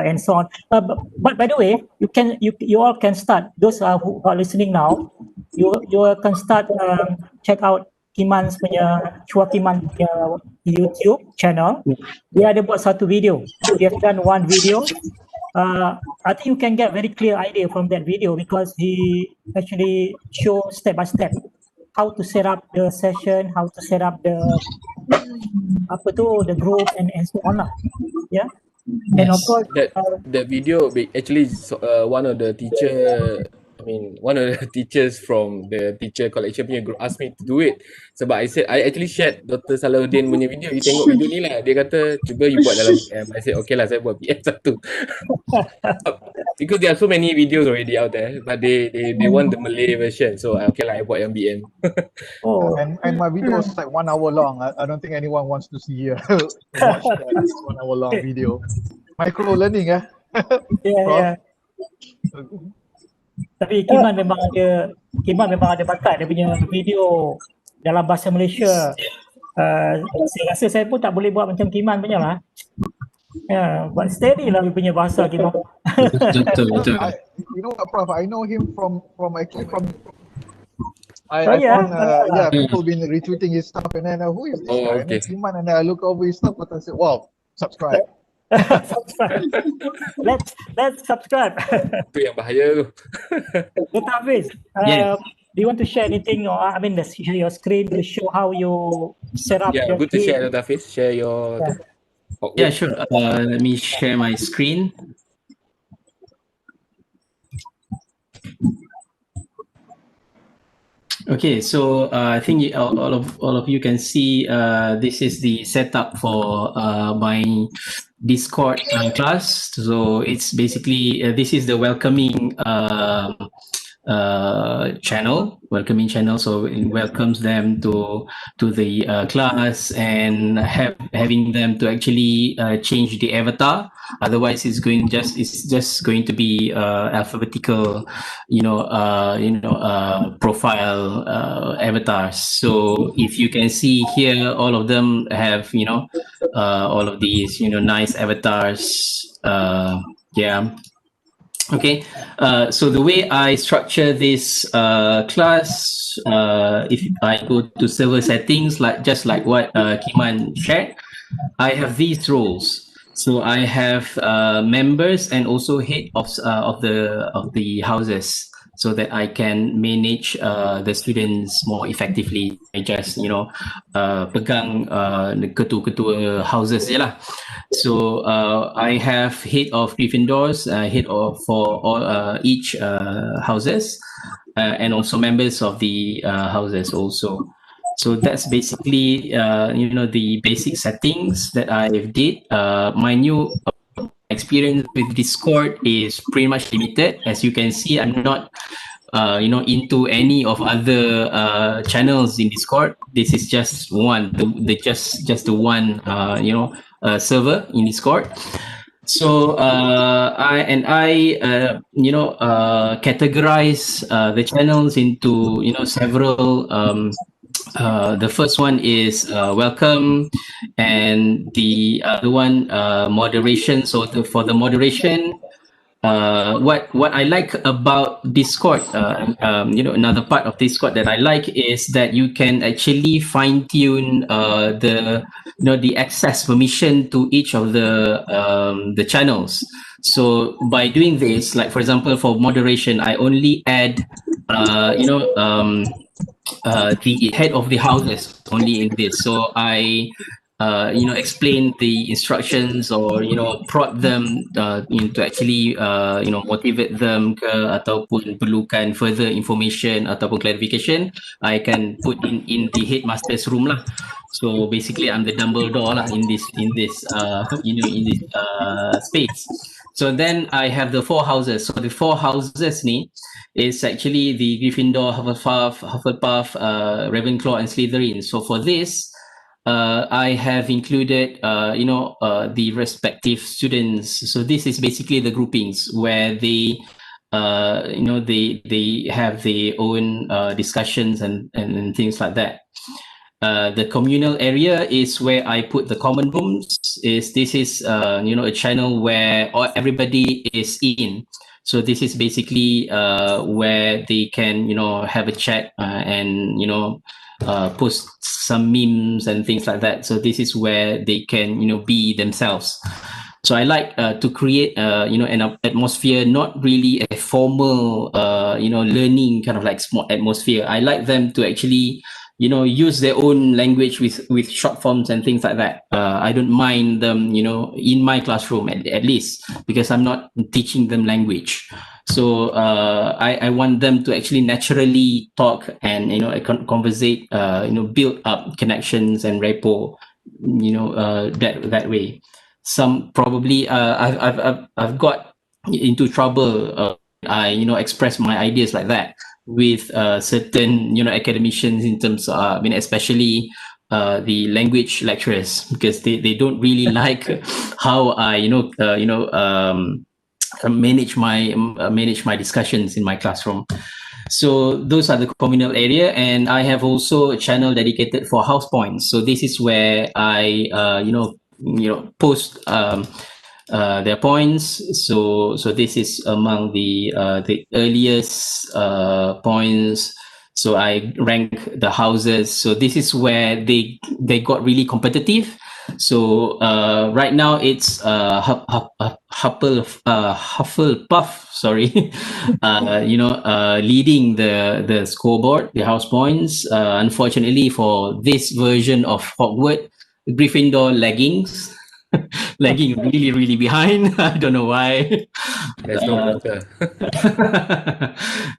and so on. But by the way, you all can start. Those who are listening now, you can start check out Iman's punya Chua Iman punya YouTube channel. Dia ada buat satu video. Dia done one video. I think you can get very clear idea from that video because he actually show step by step how to set up the session, how to set up the group and so on lah. Yeah. And of course that video actually one of the teachers from the teacher collection punya group asked me to do it. Sebab I said, I actually shared Dr. Salahuddin punya video. You tengok video ni lah. Dia kata, cuba you buat dalam PM. I said, okay lah, saya buat PM satu. Because there are so many videos already out there, but they want the Malay version. So, okay lah, I buat yang BM. And my video was like 1 hour long. I don't think anyone wants to see watch that 1 hour long video. Micro learning Yeah. Tapi Iman memang ada bakat. Dia punya video dalam bahasa Malaysia. Saya rasa saya pun tak boleh buat macam Iman punya lah. But steady lah dia punya bahasa Iman. Betul. You know what, Prof? I know him from people been retweeting his stuff and then who is this guy? Okay. And Iman, and I look over his stuff and I say, wow, subscribe. Let's subscribe. Itu yang bahaya tu. Dr. Hafiz, do you want to share anything, or share your screen to show how you set up? Yeah, good to share, Dr. Hafiz. Share your. Yeah, sure. Let me share my screen. Okay, so I think all of you can see this is the setup for my Discord class. So it's basically this is the welcoming welcoming channel. So it welcomes them to the class, and having them to actually change the avatar. Otherwise, it's just going to be alphabetical, profile avatars. So if you can see here, all of them have all of these nice avatars. Yeah. Okay, so the way I structure this class, if I go to server settings, just like what Kiman shared, I have these roles. So I have members and also head of the houses, so that I can manage the students more effectively. I just pegang ketua-ketua houses je lah. So I have head of Gryffindors, head of for all each houses, and also members of the houses also. So that's basically the basic settings that I did. My new experience with Discord is pretty much limited. As you can see, I'm not into any of other channels in Discord. This is just one, just the one server in Discord. So I categorize the channels into several. The first one is welcome, and the other one moderation. So for the moderation, what I like about Discord, another part of Discord that I like is that you can actually fine tune the access permission to each of the channels. So by doing this, like for example, for moderation, I only add the head of the houses only in this. So I explain the instructions, or prod them to actually motivate them ke, ataupun perlukan further information ataupun clarification, I can put in the headmaster's room lah. So basically I'm the Dumbledore lah in this space. So then I have the 4 houses. So the 4 houses ni is actually the Gryffindor, Hufflepuff, Ravenclaw, and Slytherin. So for this, I have included, the respective students. So this is basically the groupings where they, they have their own discussions and things like that. The communal area is where I put the common rooms. This is a channel where everybody is in. So this is basically where they can have a chat and post some memes and things like that. So this is where they can be themselves. So I like to create an atmosphere, not really a formal learning kind of like small atmosphere. I like them to actually use their own language with short forms and things like that. I don't mind them in my classroom at least, because I'm not teaching them language. So I want them to actually naturally talk and conversate, build up connections and rapport, that way. Some probably I've got into trouble. I express my ideas like that with certain academicians, in terms of especially the language lecturers, because they don't really like how I manage my discussions in my classroom. So those are the communal area, and I have also a channel dedicated for house points. So this is where I post their points. So this is among the earliest points. So I rank the houses. So this is where they got really competitive. So right now it's Hufflepuff, sorry, leading the scoreboard, the house points. Unfortunately for this version of Hogwarts, Gryffindor lagging really, really behind. I don't know why. There's no water.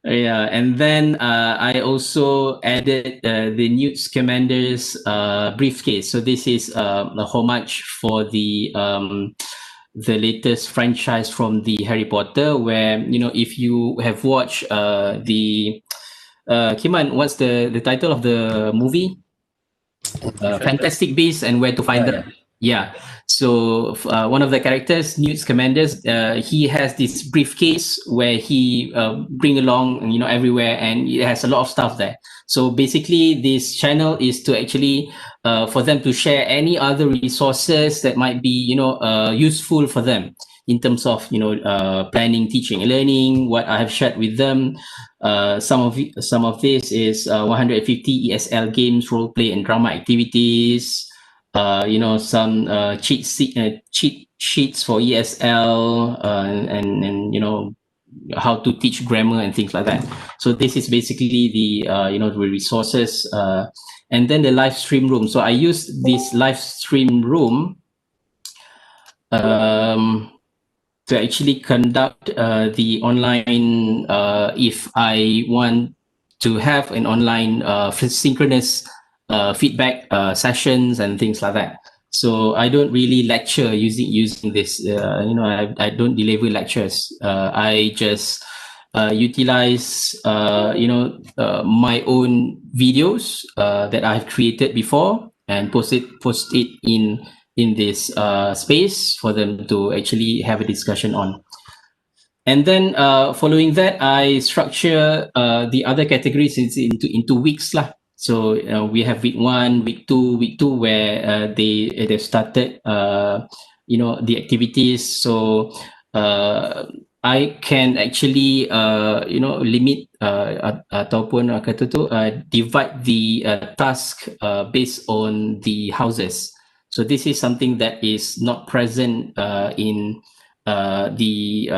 Yeah, and then I also added the Newt Scamander's briefcase. So this is a homage for the the latest franchise from the Harry Potter, where if you have watched the Kiman, what's the title of the movie? Fantastic Beasts and Where to Find Them. Yeah. So one of the characters, Newt Scamanders, he has this briefcase where he bring along everywhere, and it has a lot of stuff there. So basically, this channel is to actually for them to share any other resources that might be useful for them in terms of planning, teaching, and learning. What I have shared with them. Some of this is 150 ESL games, role play, and drama activities. Some cheat sheets for ESL, and how to teach grammar and things like that. So this is basically the resources, and then the live stream room. So I use this live stream room to actually conduct the online, if I want to have an online synchronous feedback sessions and things like that. So I don't really lecture using this. I don't deliver lectures. I just utilize my own videos that I've created before and post it in this space for them to actually have a discussion on. And then following that, I structure the other categories into weeks lah. So we have week 1, week 2, where they've started the activities. So I can actually limit ataupun kata tu divide the task based on the houses. So this is something that is not present in the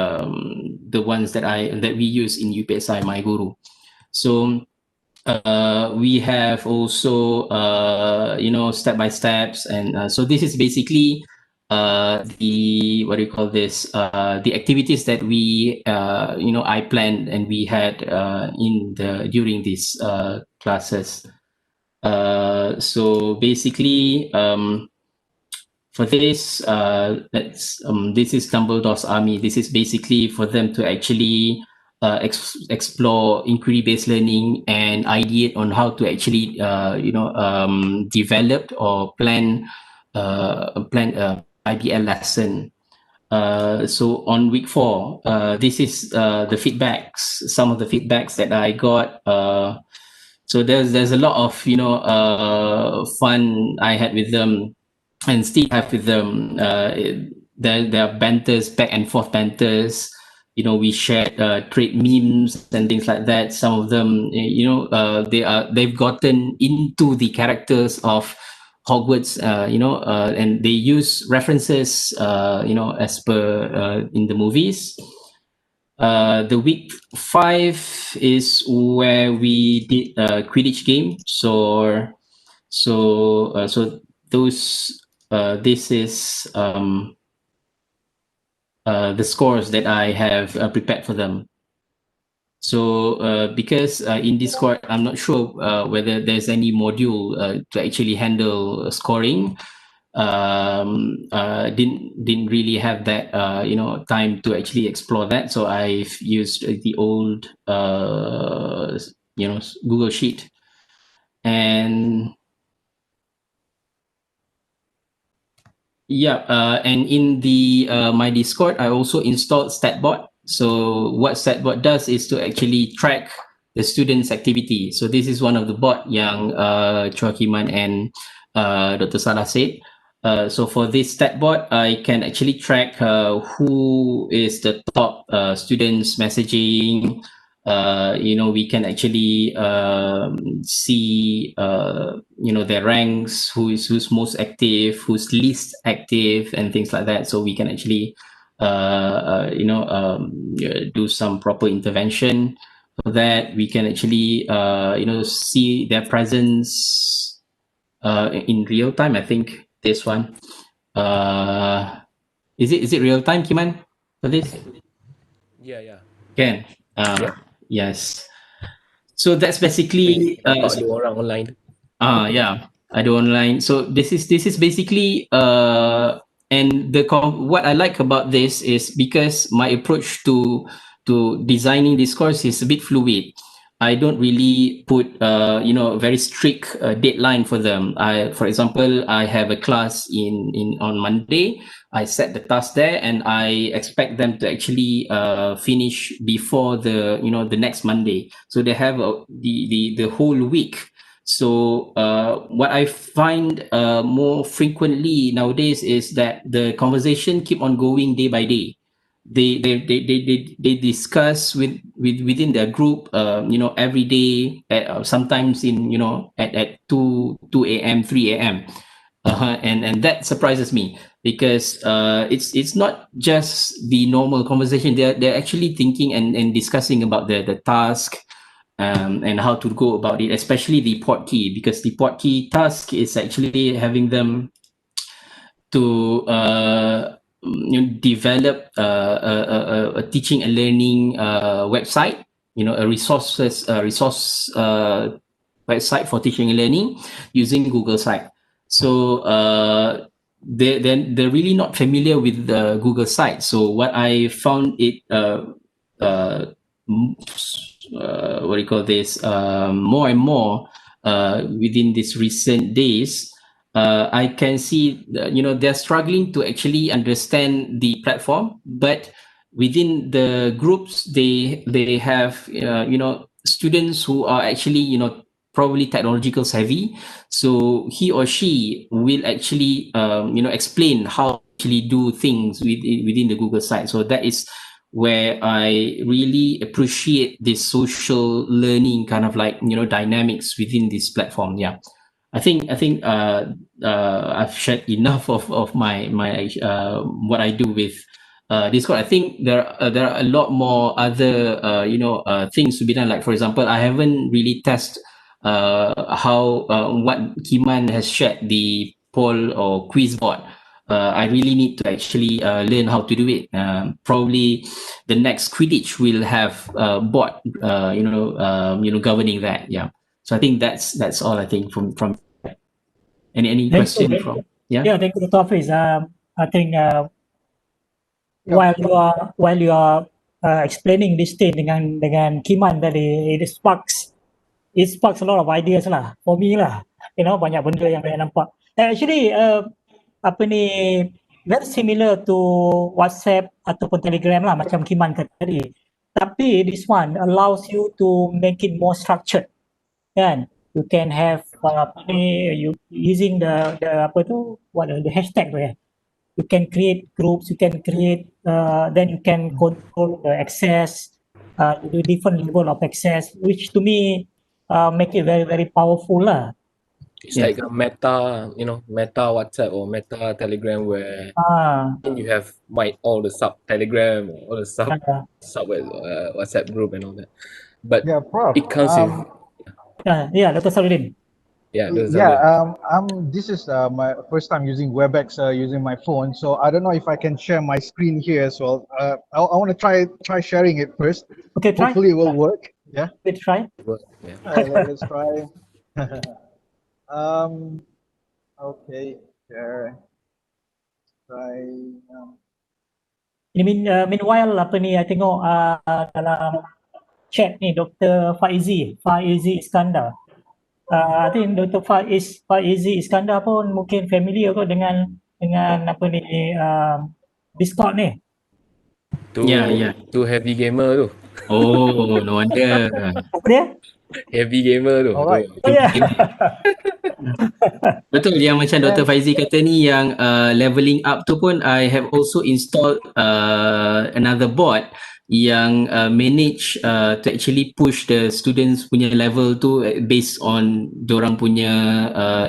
ones that we use in UPSI My Guru. So we have also step by steps, and so this is basically the what do you call this the activities that we I planned and we had during these classes. So basically for this, this is Dumbledore's Army. This is basically for them to actually explore inquiry-based learning and ideate on how to actually, develop or plan IBL lesson. So on week 4, this is the feedbacks. Some of the feedbacks that I got. So there's a lot of fun I had with them. And still have with them. There are banters, back and forth banters. We shared trade memes and things like that. Some of them, they've gotten into the characters of Hogwarts, and they use references, as per in the movies. The week 5 is where we did a Quidditch game. So those. This is the scores that I have prepared for them. So because in Discord, I'm not sure whether there's any module to actually handle scoring. Didn't really have that time to actually explore that. So I've used the old Google Sheet. And yeah, and in the my Discord, I also installed StatBot. So what StatBot does is to actually track the students' activity. So this is one of the bot yang Chua Kiman and Dr. Salah said. So for this StatBot, I can actually track who is the top students messaging. We can actually see their ranks, who's most active, who's least active, and things like that. So we can actually do some proper intervention for that. We can actually see their presence in real time. I think this one is it real time, Kiman, for this? Yeah. Can. Yes. So that's basically ada orang online. yeah, ada online. So this is basically And what I like about this is because my approach to designing this course is a bit fluid. I don't really put a very strict deadline for them. For example, I have a class in on Monday. I set the task there, and I expect them to actually finish before the next Monday. So they have the whole week. So what I find more frequently nowadays is that the conversation keep on going day by day. They discuss within their group, every day, sometimes at 2 a.m., 3 a.m. And that surprises me because it's not just the normal conversation. They're actually thinking and discussing about the task, and how to go about it, especially the port key, because the port key task is actually having them to develop a teaching and learning website, a resource website for teaching and learning using Google Site. So they're really not familiar with the Google Site. So what I found it what do you call this, more and more within these recent days, I can see they're struggling to actually understand the platform, but within the groups they have students who are actually probably technological savvy, so he or she will actually explain how to actually do things within the Google site. So that is where I really appreciate this social learning kind of dynamics within this platform. Yeah. I think I've shared enough of my what I do with Discord. I think there are a lot more other things to be done. Like for example, I haven't really tested how what Kiman has shared, the poll or quiz board. I really need to actually learn how to do it. Probably the next Quidditch will have bot governing that. Yeah. So I think that's all I think from any Thank question you. from Yeah, thank you, Dr. Hafiz. I think Yeah. while you are explaining this thing dengan Kiman tadi, it sparks a lot of ideas lah for me lah. Banyak benda yang saya nampak. Actually, apa ni, very similar to WhatsApp ataupun Telegram lah, macam Kiman kata tadi. Tapi this one allows you to make it more structured, kan? You can have using the apa tu, the hashtag tu ya. You can create groups, you can create, then you can control the access, the different level of access, which to me make it very, very powerful lah. It's like a meta WhatsApp or meta Telegram where you have all the sub Telegram, all the sub WhatsApp group and all that. But Yeah, Prof. it comes with Dr. Saludin. This is my first time using WebEx using my phone, so I don't know if I can share my screen here as well. I want to try sharing it first. Okay, try. Hopefully it will work. Yeah. Let's try. Let's try. Okay. Share. Try. Meanwhile, apa ni, I tengok dalam chat ni, Dr. Faizi Iskandar. I think Dr. Faizi Iskandar pun mungkin familiar kot dengan apa ni, Discord ni. Tu heavy gamer tu. Oh, no wonder. Apa dia? Heavy gamer tu. Alright. Oh yeah. Betul yang macam Dr. Faizi kata ni, yang leveling up tu pun I have also installed another bot yang manage to actually push the students punya level tu based on dorang punya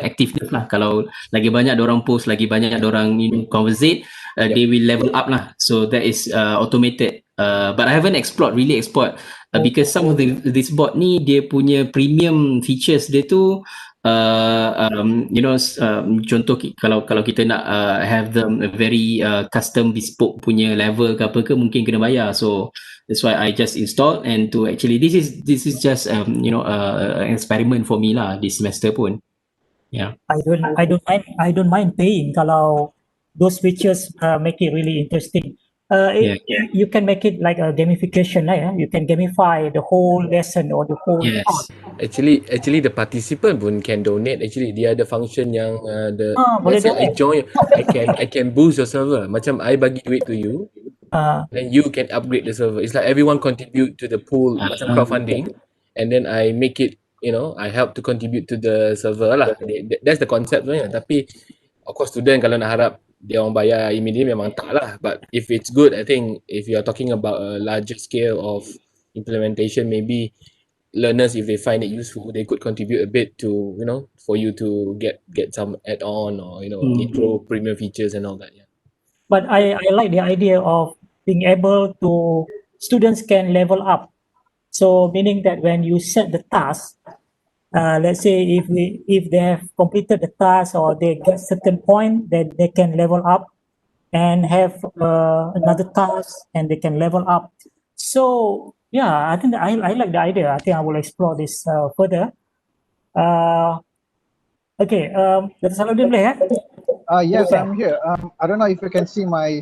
activeness lah. Kalau lagi banyak dorang post, lagi banyak dorang conversate, they will level up lah. So that is automated. But I haven't really explored because some of this bot ni, dia punya premium features dia tu contoh kalau kita nak have them a very custom bespoke punya level ke apa ke, mungkin kena bayar. So that's why I just installed, and to actually this is just an experiment for me lah this semester pun. Yeah. I don't mind paying kalau those features make it really interesting. You can make it like a gamification, yeah? You can gamify the whole lesson or the whole Yes. Actually the participant pun can donate. Actually dia ada function yang boleh let's say I donate. join, I can boost your server. Macam I bagi duit to you, then you can upgrade the server. It's like everyone contribute to the pool, macam crowdfunding, and then I make it, you know, I help to contribute to the server lah. That's the concept sebenarnya. Tapi of course student kalau nak harap dia orang bayar immediately memang tak lah. But if it's good, I think if you are talking about a larger scale of implementation, maybe learners, if they find it useful, they could contribute a bit to, you know, for you to get some add-on or, you know, intro premium features and all that. Yeah. But I like the idea of being able to, students can level up. So meaning that when you set the task, let's say if they have completed the task or they get certain point, then they can level up and have another task and they can level up. So yeah, I think I like the idea. I think I will explore this further. Okay, Dr. Saludin boleh ya? Yes, I'm here. I don't know if you can see my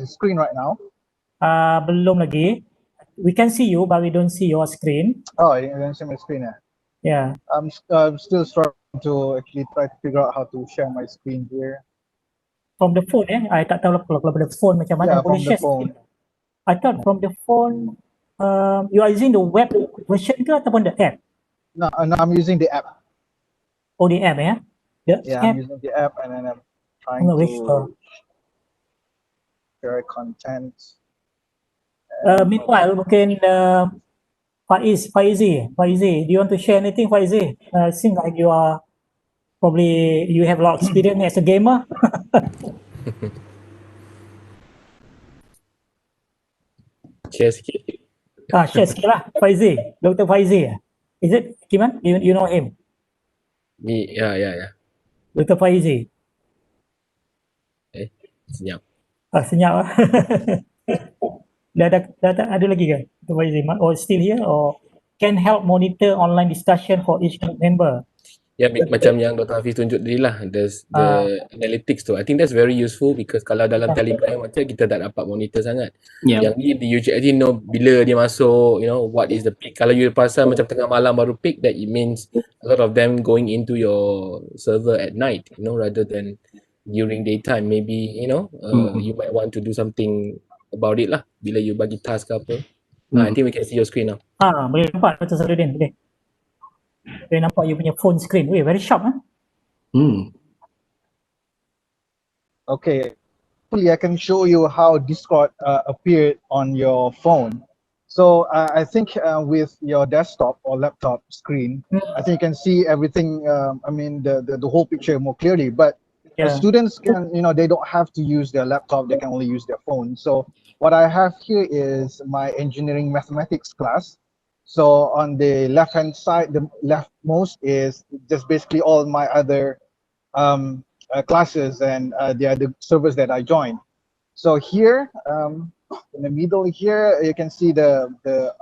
screen right now. Belum lagi. We can see you, but we don't see your screen. Oh, you can see my screen, yeah. Yeah. I'm still struggling to actually try to figure out how to share my screen here. From the phone, I tak tahu kalau pada phone macam mana. Yeah, from the phone. I thought from the phone, you are using the web version ke ataupun the app? No, I'm using the app. Oh, the app, yeah? Yeah, I'm using the app and then I'm trying to share content. Meanwhile, mungkin Faizi, do you want to share anything, Faizi? Seems like you are probably, you have a lot of experience as a gamer. Share sikit. Share sikit lah, Faizi, Dr. Faizi. Is it, Kiman? You know him? Yeah. Dr. Faizi. Senyap. Senyap lah. dah ada lagi ke? Dr. Faizi, or still here, or can help monitor online discussion for each member? Ya, macam yang Dr. Hafiz tunjuk tadi lah, the analytics tu. I think that's very useful because kalau dalam Telegram macam kita tak dapat monitor sangat. Yang ni you actually know bila dia masuk, you know, what is the peak. Kalau you pasal macam tengah malam baru peak, that it means a lot of them going into your server at night, you know, rather than during daytime. Maybe, you know, you might want to do something about it lah, bila you bagi task ke apa. I think we can see your screen now. Boleh nampak Dr. Sarudin, boleh. Boleh nampak you punya phone screen. Weh, very sharp, huh? Okay, hopefully I can show you how Discord appeared on your phone. So I think with your desktop or laptop screen, I think you can see everything. I mean the whole picture more clearly. But students can, you know, they don't have to use their laptop. They can only use their phone. So what I have here is my engineering mathematics class. So on the left-hand side, the leftmost is just basically all my other classes and the other servers that I joined. So here, in the middle here, you can see the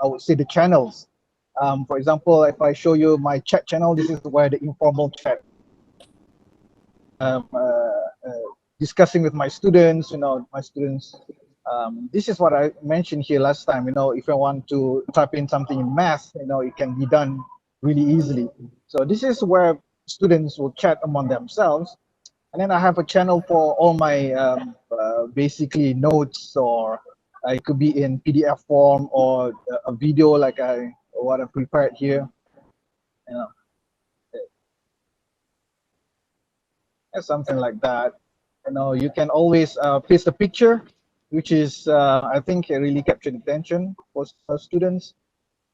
I would say the channels. For example, if I show you my chat channel, this is where the informal chat. Discussing with my students, you know, this is what I mentioned here last time. You know, if I want to type in something in math, you know, it can be done really easily. So this is where students will chat among themselves. And then I have a channel for all my basically notes, or it could be in PDF form or a video like what I prepared here. You know, something like that. You know, you can always paste a picture, which is I think it really captured attention for students.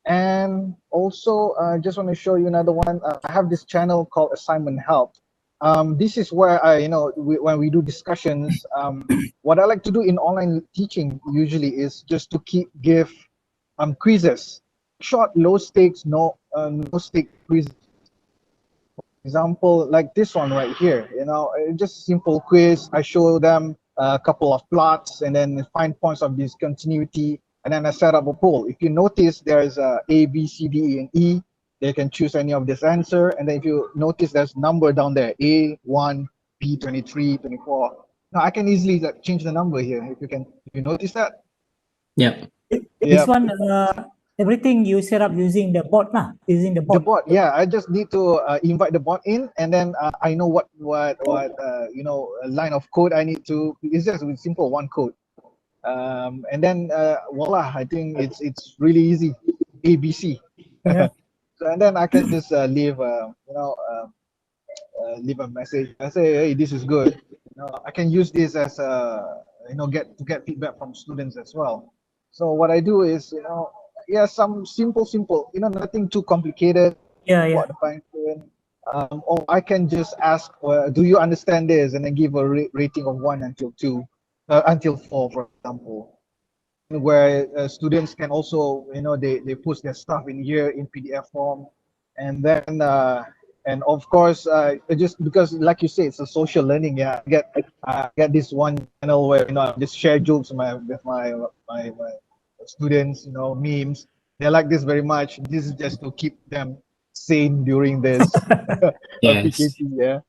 And also I just want to show you another one. I have this channel called Assignment Help. This is where I, you know, when we do discussions, what I like to do in online teaching usually is just to give quizzes, short, low stakes, no stake quizzes. Example like this one right here, you know, just simple quiz. I show them a couple of plots and then find points of discontinuity, and then I set up a poll. If you notice, there's A, B, C, D, E, and E. They can choose any of this answer, and then if you notice, there's number down there: A1, B23, 24. No, I can easily like, change the number here. If you notice that. Yeah. This one, everything you set up using the bot lah, using the The bot. bot, yeah. I just need to invite the bot in, and then I know what a line of code I need to. It's just a simple one code, and then voila. I think it's really easy, ABC. Yeah. So, and then I can just leave leave a message. I say, hey, this is good. I can use this as get feedback from students as well. So what I do is, some simple, nothing too complicated. Yeah, yeah. What the function. Or I can just ask, do you understand this? And then give a rating of 1 until 2, until 4, for example. Where students can also, they post their stuff in here in PDF form. And then, and of course, just because, like you say, it's a social learning. Yeah, I get this one channel where I just share jokes with my students. Memes. They like this very much. This is just to keep them sane during this Yes. PKP.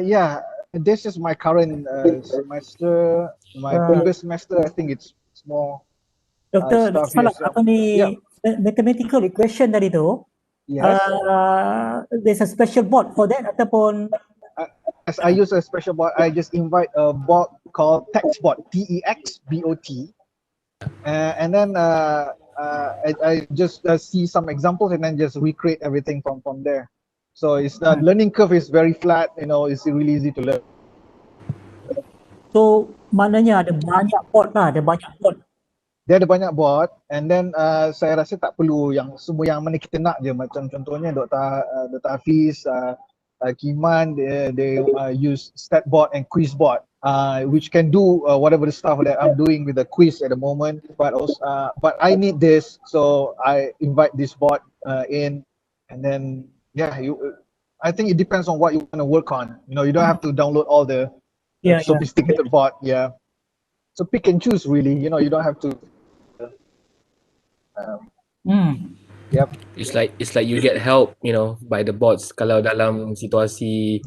Yeah. This is my current semester. My previous semester, I think it's more. Doktor, stuff salah here. apa ni? Yeah. Mathematical equation tadi tu. Yes. There's a special bot for that ataupun As I use a special bot, I just invite a bot called TextBot, TEXBOT, and then I just see some examples and then just recreate everything from there. So it's the learning curve is very flat. It's really easy to learn. So maknanya ada banyak bot lah, ada banyak bot. Dia ada banyak bot, and then saya rasa tak perlu yang semua yang mana kita nak je. Macam contohnya Dr. Hafiz, Kiman, they use StatBot and QuizBot, which can do whatever the stuff that I'm doing with the quiz at the moment. But also, but I need this, so I invite this bot in, and then I think it depends on what you want to work on. You don't have to download all the sophisticated bot. Yeah, so pick and choose really. You don't have to. Yep. It's like you get help, by the bots. Kalau dalam situasi,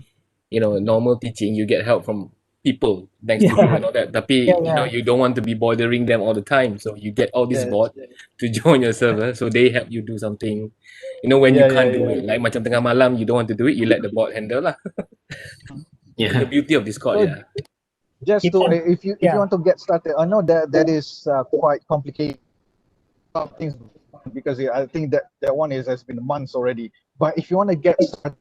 normal teaching, you get help from people, thanks to you and all that. Tapi you don't want to be bothering them all the time, so you get all these bots to join your server, so they help you do something. When you can't do it, like macam tengah malam, you don't want to do it, you let the bot handle lah. The beauty of Discord, so, Just to if you want to get started, I know that is quite complicated. Some things because I think that one has been months already. But if you want to get started,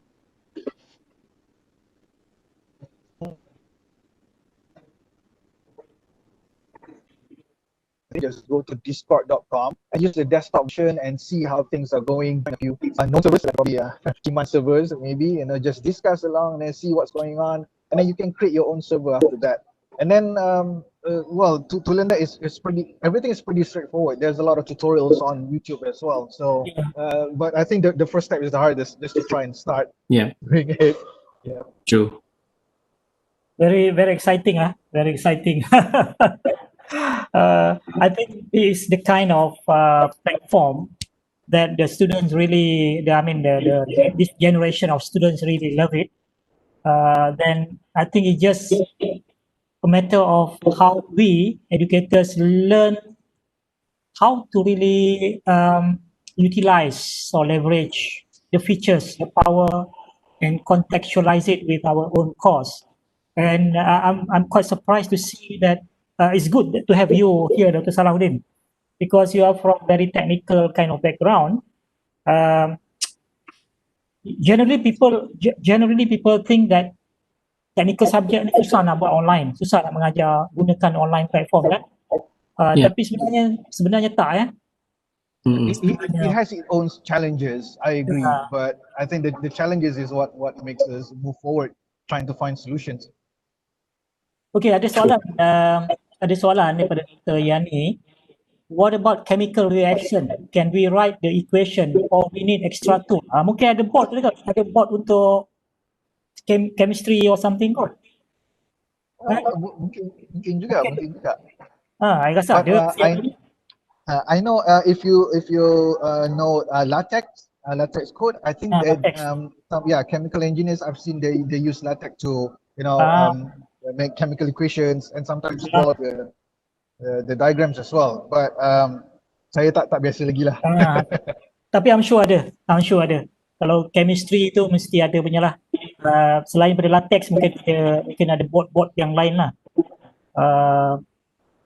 just go to discord.com and use the desktop version and see how things are going. You no servers, like probably 50 servers maybe, just discuss along and then see what's going on, and then you can create your own server after that. And then to learn that everything is pretty straightforward. There's a lot of tutorials on YouTube as well. So but I think the first step is the hardest, just to try and start doing it. Yeah. True. Very, very exciting, very exciting. I think it's the kind of platform that the students really, this generation of students really love it. Then I think it's just a matter of how we educators learn how to really utilize or leverage the features, the power, and contextualize it with our own course. And I'm quite surprised to see that it's good to have you here, Dr. Salahuddin, because you are from very technical kind of background. Generally people think that technical subject ni susah nak buat online, susah nak mengajar gunakan online platform kan. Tapi sebenarnya tak It has its own challenges, I agree, but I think the challenges is what makes us move forward, trying to find solutions. Okay, ada soalan daripada Dr. Yani. What about chemical reaction? Can we write the equation or we need extra tool? Mungkin ada bot juga, ada bot untuk chemistry or something kot. Mungkin juga. I rasa ada. I know if you know latex code, I think that chemical engineers, I've seen they use latex to make chemical equations, and sometimes draw the diagrams as well. But saya tak biasa lagi lah. Tapi I'm sure ada. Kalau chemistry tu mesti ada punya lah. Selain pada latex mungkin ada board yang lain lah.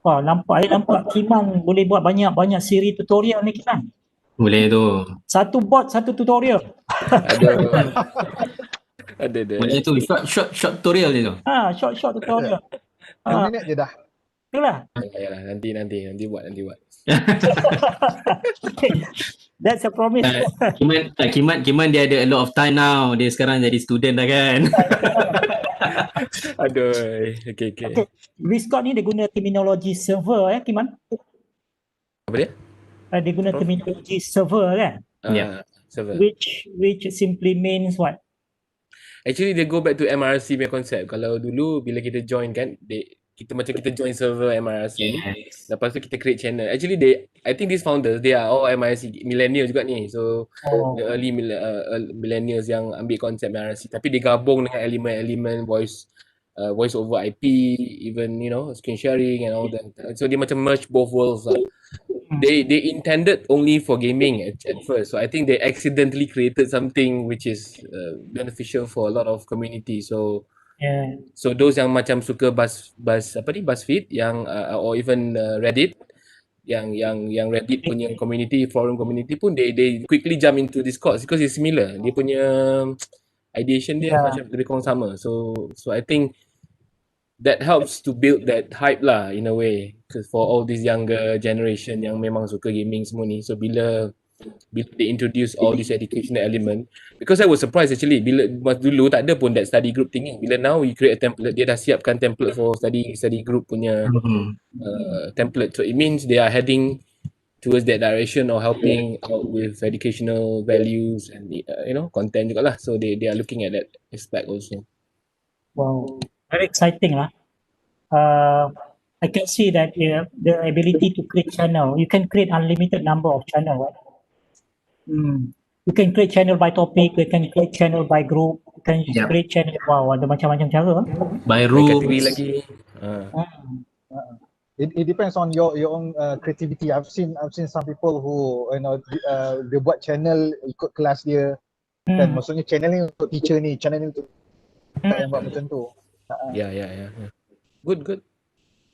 Nampak Kiman boleh buat banyak siri tutorial ni Kiman. Boleh tu. Satu board, satu tutorial. Ada. Boleh tu, short tutorial dia tu. Short tutorial. 2 minit je dah. Itulah. Yalah, nanti buat. Okay. That's a promise. Kiman dia ada a lot of time now. Dia sekarang jadi student dah kan. Aduh. Okay. Discord ni dia guna terminology server Kiman. Apa dia? Dia guna terminology server kan? Server. Which simply means what? Actually they go back to MRC punya concept. Kalau dulu bila kita join kan, kita join server MRC. Yes. Lepas tu kita create channel. Actually I think these founders they are all MRC millennial juga ni. So the early millennials yang ambil konsep MRC, tapi dia gabung dengan elemen voice over IP, even screen sharing and all that. So dia macam merge both worlds lah. They intended only for gaming at first. So I think they accidentally created something which is beneficial for a lot of community. So so those yang macam suka BuzzFeed yang or even Reddit yang Reddit punya community, forum community pun they quickly jump into Discord because it's similar. Dia punya ideation dia macam lebih kurang sama. So I think that helps to build that hype lah in a way, because for all these younger generation yang memang suka gaming semua ni. So bila they introduce all this educational element, because I was surprised actually bila dulu tak ada pun that study group thingy. Bila now we create a template, dia dah siapkan template for study group punya template. So it means they are heading towards that direction or helping out with educational values and content juga lah. So they are looking at that aspect also. Wow, very exciting lah. I can see that the ability to create channel. You can create unlimited number of channel, right? You can create channel by topic. You can create channel by group. You can create channel. Wow, ada macam-macam cara. By rules. Lagi. It depends on your own creativity. I've seen some people who dia buat channel ikut kelas dia. Dan maksudnya channel ni untuk teacher ni, channel ni untuk yang buat macam tu. Yeah. Good.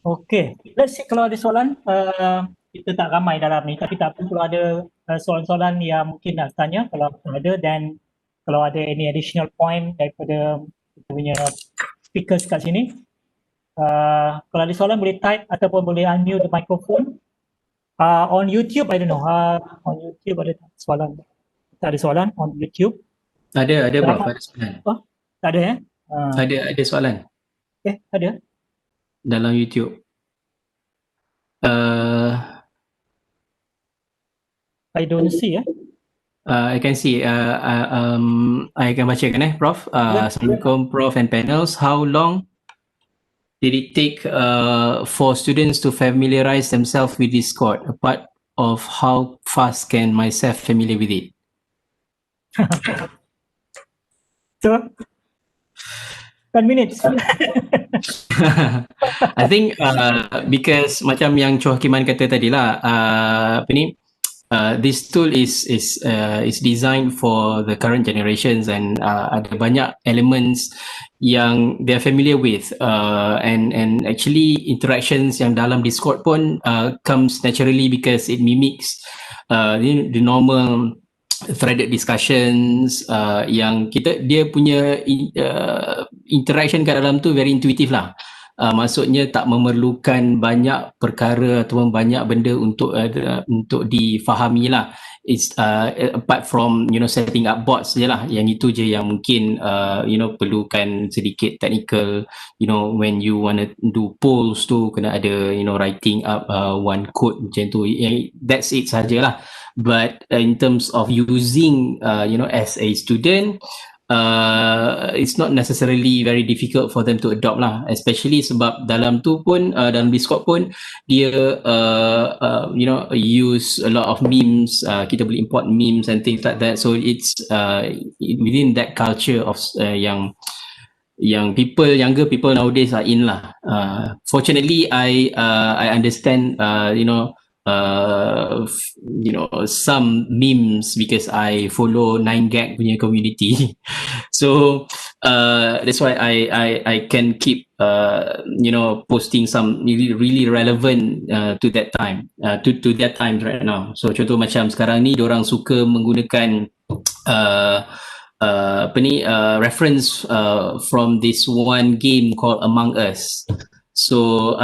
Okay, let's see kalau ada soalan. Kita tak ramai dalam ni, tapi tak apa, kalau ada soalan-soalan yang mungkin nak tanya, kalau ada, dan kalau ada any additional point daripada kita punya speakers kat sini, kalau ada soalan boleh type ataupun boleh unmute the microphone. On YouTube, I don't know. On YouTube ada soalan? Tak ada soalan on YouTube? Ada bro, ada soalan. Tak ada Ada soalan. Ada. Dalam YouTube. I don't see I can see. I akan bacakan Prof. Assalamualaikum Prof and panels. How long did it take for students to familiarize themselves with Discord? Apart of how fast can myself familiar with it? So 10 minutes. I think because macam yang Choh Kiman kata tadi lah, this tool is designed for the current generations and ada banyak elements yang they're familiar with and actually interactions yang dalam Discord pun comes naturally because it mimics the normal threaded discussions yang dia punya interaction kat dalam tu very intuitive lah. Maksudnya tak memerlukan banyak perkara ataupun banyak benda untuk difahami lah. It's apart from setting up bots je lah, yang itu je yang mungkin perlukan sedikit technical, when you want to do polls tu kena ada writing up one code macam tu, that's it sajalah. But in terms of using as a student, it's not necessarily very difficult for them to adopt lah, especially sebab dalam tu pun dalam Discord pun dia use a lot of memes, kita boleh import memes and things like that, so it's within that culture of yang yang younger people nowadays are in lah. Fortunately, I understand some memes because I follow 9gag punya community. So that's why I can keep posting some really relevant to that time, to that time right now. So contoh macam sekarang ni diorang suka menggunakan reference from this one game called Among Us. So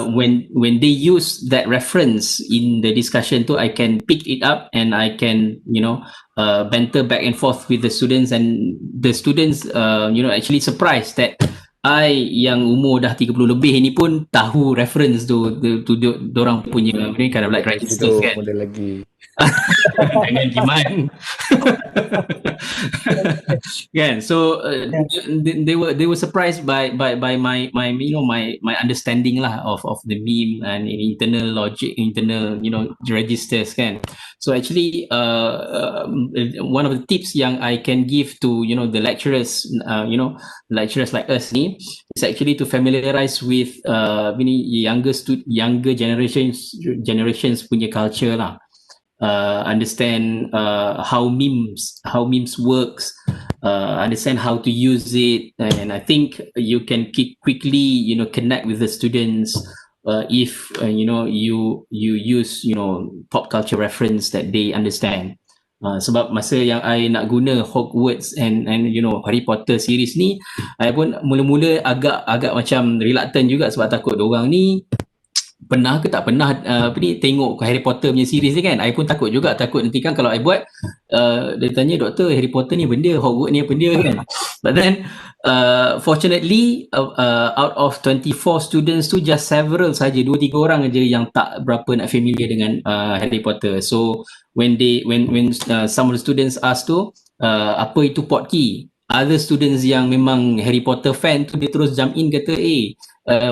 when they use that reference in the discussion too, I can pick it up and I can banter back and forth with the students, and the students actually surprised that I yang umur dah 30 lebih ni pun tahu reference tu dorang punya kind of like registers kan. Model lagi. Jangan Jiman. Yeah, so they were surprised by my my understanding lah of the meme and internal logic, internal registers kan. So actually one of the tips yang I can give to the lecturers lecturers like us ni is actually to familiarize with younger generations punya culture lah. Understand how memes works, understand how to use it, and I think you can quickly connect with the students if you use pop culture reference that they understand. Sebab masa yang I nak guna Hogwarts and Harry Potter series ni, I pun mula-mula agak macam reluctant juga sebab takut dorang ni pernah ke tak pernah tengok Harry Potter punya series ni kan. I pun takut nanti kan kalau I buat dia tanya, doktor Harry Potter ni benda, Hogwarts ni apa dia kan. But then fortunately out of 24 students tu just several saja, 2-3 orang aja yang tak berapa nak familiar dengan Harry Potter. So when some of the students ask tu apa itu portkey, other students yang memang Harry Potter fan tu dia terus jump in kata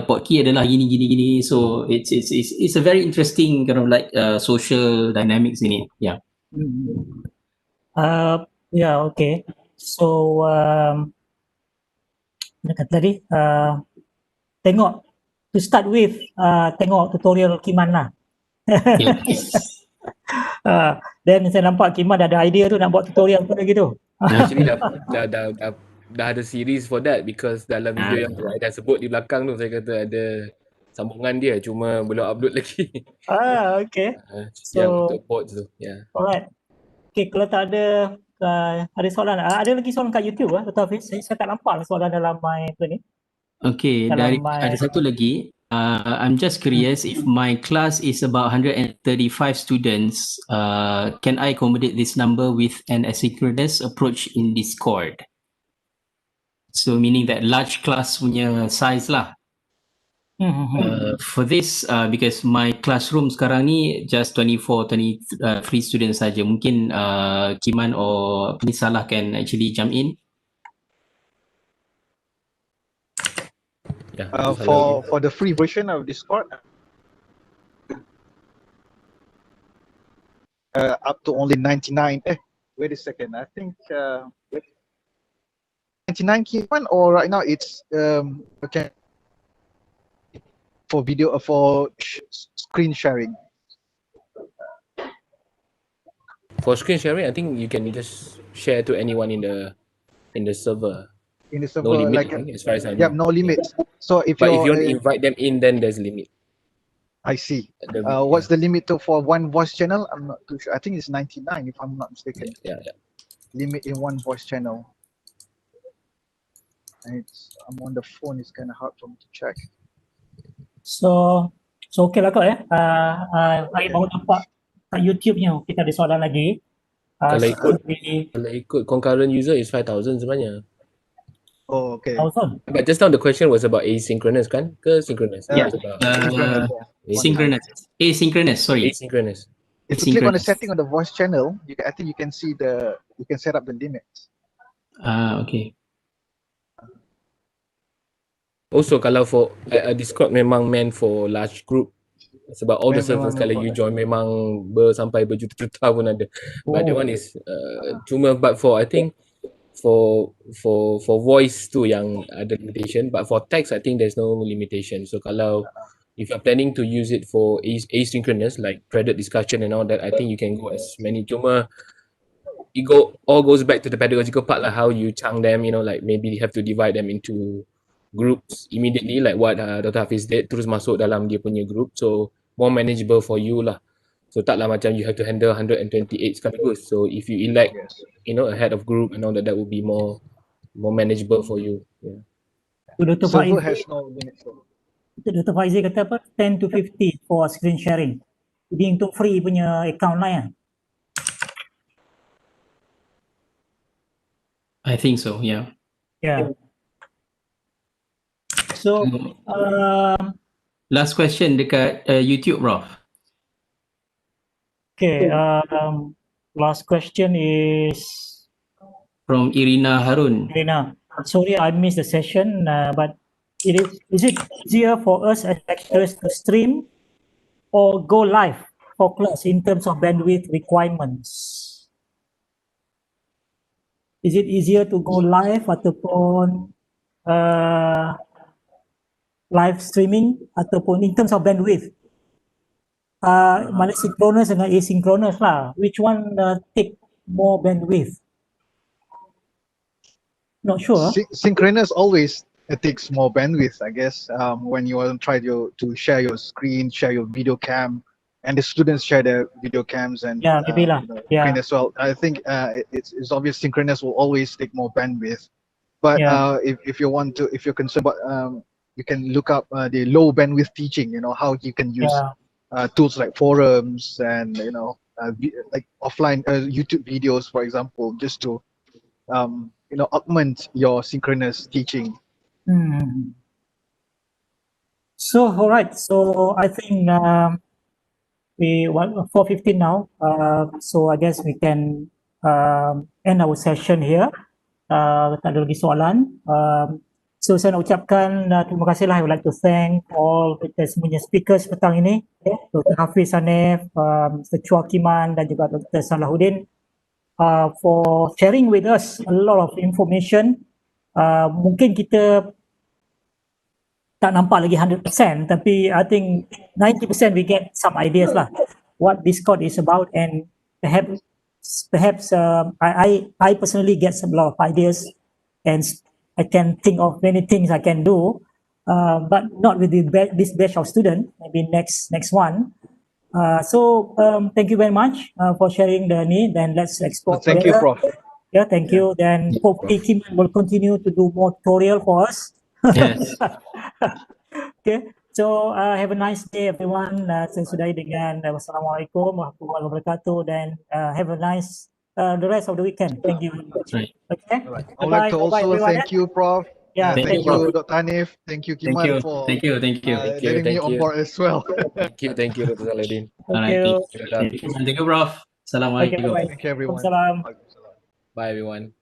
portkey adalah gini. So it's a very interesting kind of like social dynamics in it. Yeah. Yeah, okay. So kata tadi tengok to start with tengok tutorial Kiman lah. Then saya nampak Kiman dah ada idea tu nak buat tutorial pada gitu. Actually dah ada series for that, because dalam video yang I dah sebut di belakang tu saya kata ada sambungan dia, cuma belum upload lagi. Okay. Yang untuk pods tu. Yeah. Alright. Okay, kalau tak ada ada soalan, ada lagi soalan kat YouTube Dr. Hafiz? Saya tak nampak soalan dalam my ni. Okay, ada satu lagi. I'm just curious, if my class is about 135 students, can I accommodate this number with an asynchronous approach in Discord? So meaning that large class punya size lah. For this, because my classroom sekarang ni just 23 students saja. Mungkin Kiman or Salah can actually jump in. Yeah, for the free version of Discord, up to only 99. Wait a second. I think 99 Kiman, or right now it's okay for video for screen sharing. For screen sharing, I think you can just share to anyone in the server. In the server, No limit, like as far as I know. yeah, no limits. So if But if you you want to invite them in, then there's a limit. I see. What's the limit for one voice channel? I'm not too sure. I think it's 99 if I'm not mistaken. Yeah. Limit in one voice channel. I'm on the phone. It's kind of hard for me to check. So okay lah kot saya baru nampak kat YouTube-nya kita ada soalan lagi. Kalau ikut concurrent user is 5,000 sebenarnya. Oh, okay. But just now the question was about asynchronous kan? Ke synchronous? Yeah. Asynchronous. Asynchronous. Sorry. Asynchronous. If you click on the setting on the voice channel, I think you can see you can set up the limits. Okay. Also kalau for Discord memang meant for large group, sebab all the servers kalau you join memang sampai berjuta-juta pun ada. But that one is cuma but for I think for voice tu yang ada limitation, but for text I think there's no limitation. So kalau if you're planning to use it for asynchronous like threaded discussion and all that, I think you can go as many. Cuma all goes back to the pedagogical part, like how you chunk them, you know, like maybe you have to divide them into groups immediately, like what Dr. Hafiz did, terus masuk dalam dia punya group, so more manageable for you lah. So taklah macam you have to handle 128 sekaligus. So if you elect, Yes. you know, a head of group and all that, that would be more manageable for you. Yeah. Dr. Server Faiz, has no limit. So. Dr. Faizi kata apa 10 to 50 for screen sharing. Jadi untuk free punya account lah ya. I think so, yeah. Yeah. So Last question dekat YouTube, Prof. okay, last question is From Irina Harun. Irina. Sorry, I missed the session, but is it easier for us as lecturers to stream or go live for class in terms of bandwidth requirements? Is it easier to go live ataupun live streaming ataupun in terms of bandwidth? Mana synchronous dengan asynchronous lah. Which one take more bandwidth? Not sure. Synchronous always takes more bandwidth, I guess. When you want to try to share your screen, share your video cam, and the students share their video cams and maybe lah. screen as well. I think it's obvious synchronous will always take more bandwidth. But if you're concerned about, you can look up the low bandwidth teaching. You know how you can use tools like forums and like offline YouTube videos, for example, just to augment your synchronous teaching. So all right. So I think we 4:15 now. So I guess we can end our session here. Tak ada lagi soalan. So saya nak ucapkan terima kasih lah. I would like to thank all kita semuanya speakers petang ini, Dr. Hafiz Hanif, Mr. Chua Kiman dan juga Dr. Salahuddin for sharing with us a lot of information. Mungkin kita tak nampak lagi 100%, tapi I think 90% we get some ideas lah what Discord is about, and perhaps I personally get some lot of ideas, and I can think of many things I can do, but not with this batch of students. Maybe next one. So thank you very much for sharing the need, and let's explore. Thank you, Prof. Yeah, thank you. Then hopefully Kim will continue to do more tutorial for us. Yes. Okay, so have a nice day everyone. Saya sudahi dengan wassalamualaikum warahmatullahi wabarakatuh, dan have a nice the rest of the weekend. Thank you. Right. Okay. I would like to also thank you, Prof. Yeah, thank you, Dr. Hanif. Thank you, Kiman, for Thank you. letting me on board as well. Thank you, Dr. Salahuddin. Thank you. Thank you, Prof. Assalamualaikum. Okay, bye-bye. Thank you, everyone. Waalaikumsalam. Bye, everyone.